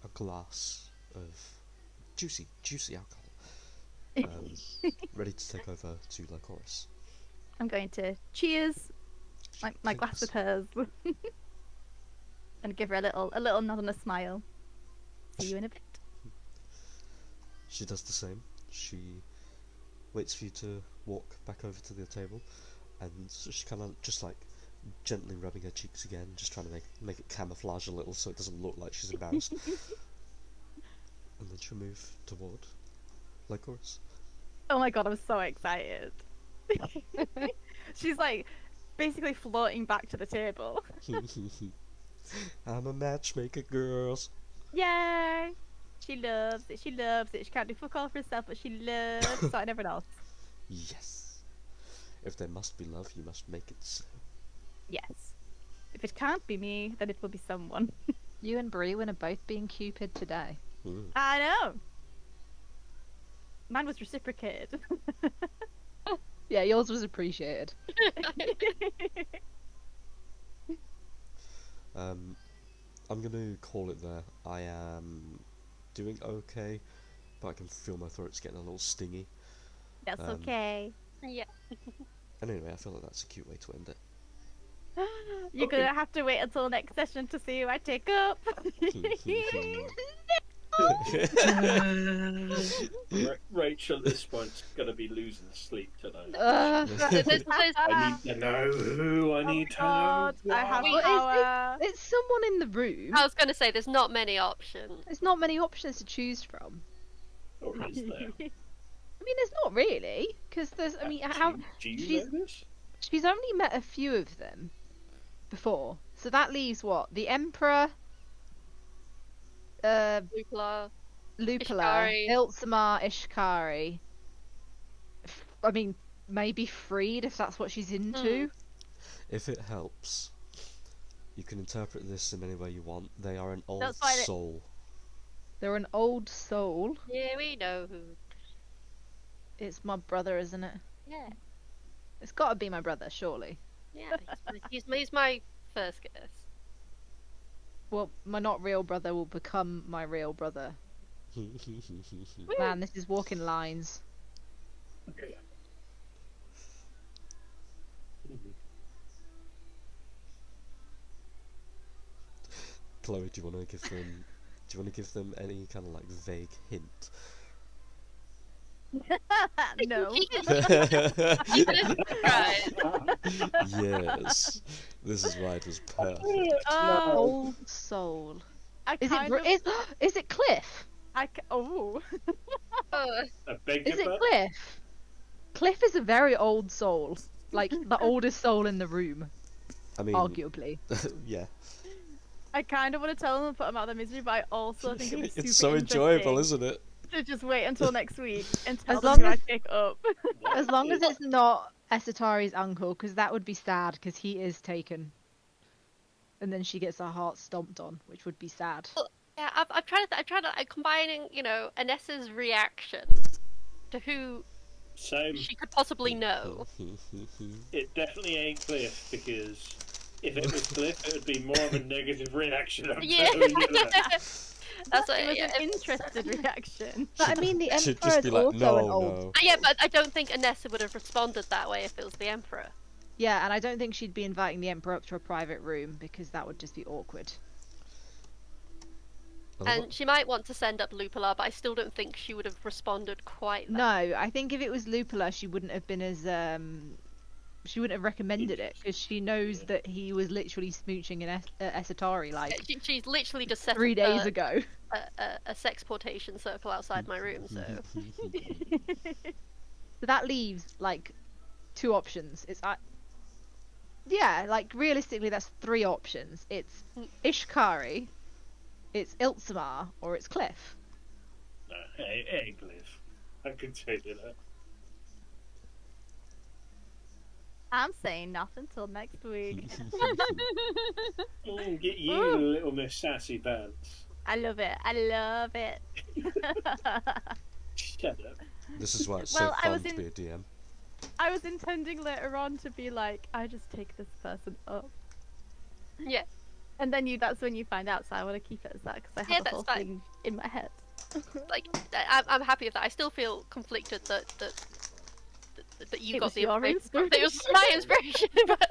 a glass of juicy alcohol, ready to take over to Lycoris. I'm going to cheers my glass with hers, and give her a little nod and a smile. See you in a bit. She does the same. She waits for you to walk back over to the table, and so she kind of just like gently rubbing her cheeks again, just trying to make it camouflage a little so it doesn't look like she's embarrassed. And then she'll move toward Lycoris. Oh my god, I'm so excited. She's like basically floating back to the table. I'm a matchmaker, girls. Yay! She loves it. She loves it. She can't do fuck all for herself, but she loves starting everyone else. Yes. If there must be love, you must make it so. Yes. If it can't be me, then it will be someone. You and Brewin are both being Cupid today. I know. Mine was reciprocated. Yeah, yours was appreciated. I'm gonna call it there. I am doing okay, but I can feel my throat's getting a little stingy. That's okay. Yeah. And anyway, I feel like that's a cute way to end it. You're Okay. gonna have to wait until next session to see who I take up. Rachel at this point's gonna be losing sleep tonight. There's I need to know who. I need to know. God, I have why. power. It's someone in the room. I was going to say there's not many options. There's not many options to choose from. Or is there? I mean, there's not really, because there's. I mean, how Do you she's- know this? she's only met a few of them before, so that leaves what? The Emperor, Lupla. Lupula, Ishikari. Iltsamar, Ishikari. I mean, maybe Freed if that's what she's into. If it helps, you can interpret this in any way you want. They are an old That's why they- soul. They're an old soul. Yeah, we know who. It's my brother, isn't it? Yeah. It's got to be my brother, surely. Yeah. He's my first guess. Well, my not real brother will become my real brother. Man, this is walking lines. Okay. Chloe, do you want to give them? Do you want to give them any kind of like vague hint? No. You can try it. Yes, this is why it was perfect. Oh, Old soul. I Is it? kind Br- of. is it Cliff? Oh. Oh, I beg Is your it pardon? Cliff? Cliff is a very old soul, like the oldest soul in the room, I mean, arguably. yeah, I kind of want to tell them and put them out of their misery, but I also think it'd be super it's so enjoyable, interesting isn't it? to just wait until next week and tell As them long who I as- pick up. What As long as is- it's not Esatari's uncle, because that would be sad, because he is taken. And then she gets her heart stomped on, which would be sad. Yeah, I'm trying to combining, Anessa's reaction to who Same. she could possibly know. It definitely ain't Cliff, because if it was Cliff, it would be more of a negative reaction. I'm Yeah. telling you that. That's It what, was yeah, an interested reaction. But I mean, the She'd Emperor just is be like, also an no, old. no. yeah, but I don't think Anessa would have responded that way if it was the Emperor. Yeah, and I don't think she'd be inviting the Emperor up to a private room because that would just be awkward. And she might want to send up Lupula, but I still don't think she would have responded quite that. No, I think if it was Lupula, she wouldn't have been as she wouldn't have recommended it because she knows that he was literally smooching in Esatari like She's literally just set 3 up days ago. a sexportation circle outside my room, so... So that leaves like 2 options. It's yeah, like realistically, that's 3 options. It's Ishkari, it's Iltsamar, or it's Cliff. No, it ain't Cliff. I can tell you that. I'm saying nothing till next week. Get you, little Miss Sassy Pants. I love it. I love it. Shut up. This is why it's Well, so I fun was to in- be a DM. I was intending later on to be like, I just take this person up. Yeah. And then that's when you find out, so I want to keep it as that because I have Yeah, the that's whole fine. thing in my head. Like, I'm happy with that. I still feel conflicted that you It got was the your information. It was my inspiration, but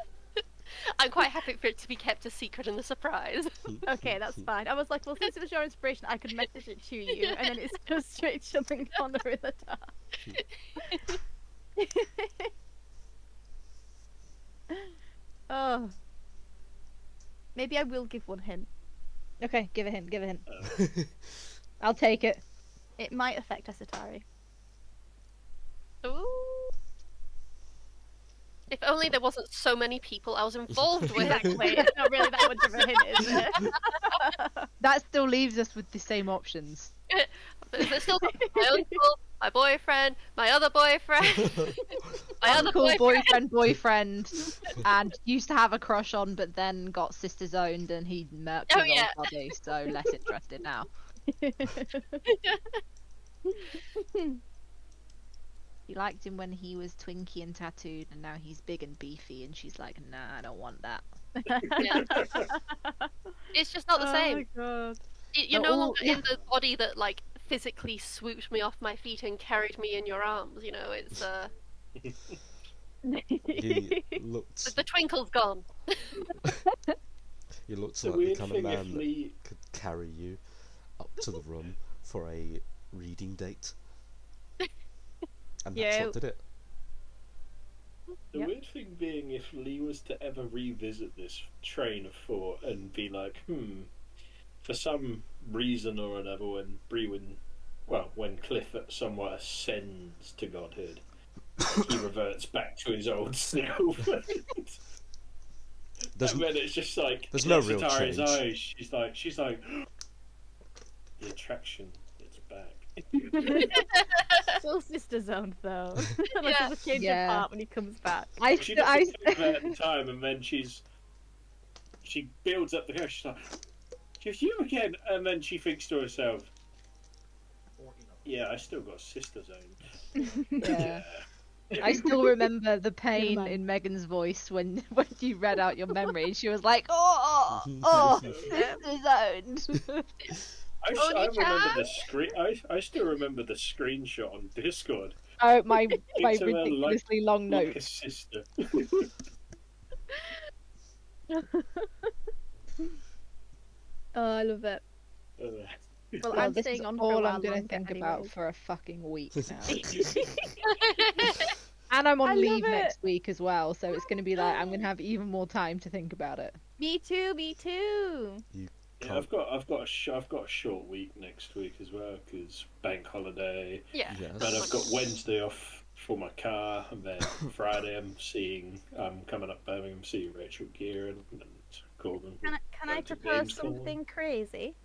I'm quite happy for it to be kept a secret and a surprise. Okay, that's fine. I was like, well, since it was your inspiration, I could message it to you, and then it's just straight something corner in the dark. Oh. Maybe I will give one hint. Okay, give a hint. I'll take it. It might affect Esatari. Ooh. If only there wasn't so many people I was involved with. Exactly. It's not really that much of a hint, is it? That still leaves us with the same options. But there's still got my uncle, my boyfriend, my other boyfriend, my other Uncle, boyfriend. boyfriend, and used to have a crush on, but then got sister zoned and he murked his yeah. old body, so less interested now. She liked him when he was twinky and tattooed, and now he's big and beefy, and she's like, nah, I don't want that. Yeah. It's just not the same. Oh god. You're They're no all- longer in the body that like physically swooped me off my feet and carried me in your arms. It's He looked, the twinkle's gone. he looked The like the weird kind of thing if man that Lee... could carry you up to the room for a reading date. And that's Yeah. what did it. The Yep. weird thing being, if Lee was to ever revisit this train of thought and be like, for some reason or another, when when Cliff somewhat ascends to godhood, he reverts back to his old self. There's, And then it's just like, there's no real Sitara's change. eyes, she's like, the attraction, it's back. Still sister zoned though. Like Yeah. there's a change Yeah. of heart when he comes back. She doesn't think about it at the time, and then she builds up the house. She's like, "Just you again," and then she thinks to herself, "Yeah, I still got sister zone." Yeah. I still remember the pain mind. in Megan's voice when you read out your memory, and she was like, sister zoned. I Only remember the screen. I still remember the screenshot on Discord. Oh, my Picture her ridiculously long like a notes. sister. Oh, I love it. Well, Well, I'm this staying is on for a all while I'm gonna longer think about anyways. for a fucking week now. And I'm I on love leave it. next week as well, so it's gonna be like I'm gonna have even more time to think about it. Me too, me too. Yeah, I've got a short week next week as well, because bank holiday. Yeah. Yes. But I've got Wednesday off for my car, and then Friday I'm coming up Birmingham, seeing Rachel Gear and Corbin. Can I Going to propose Gamescom. something crazy?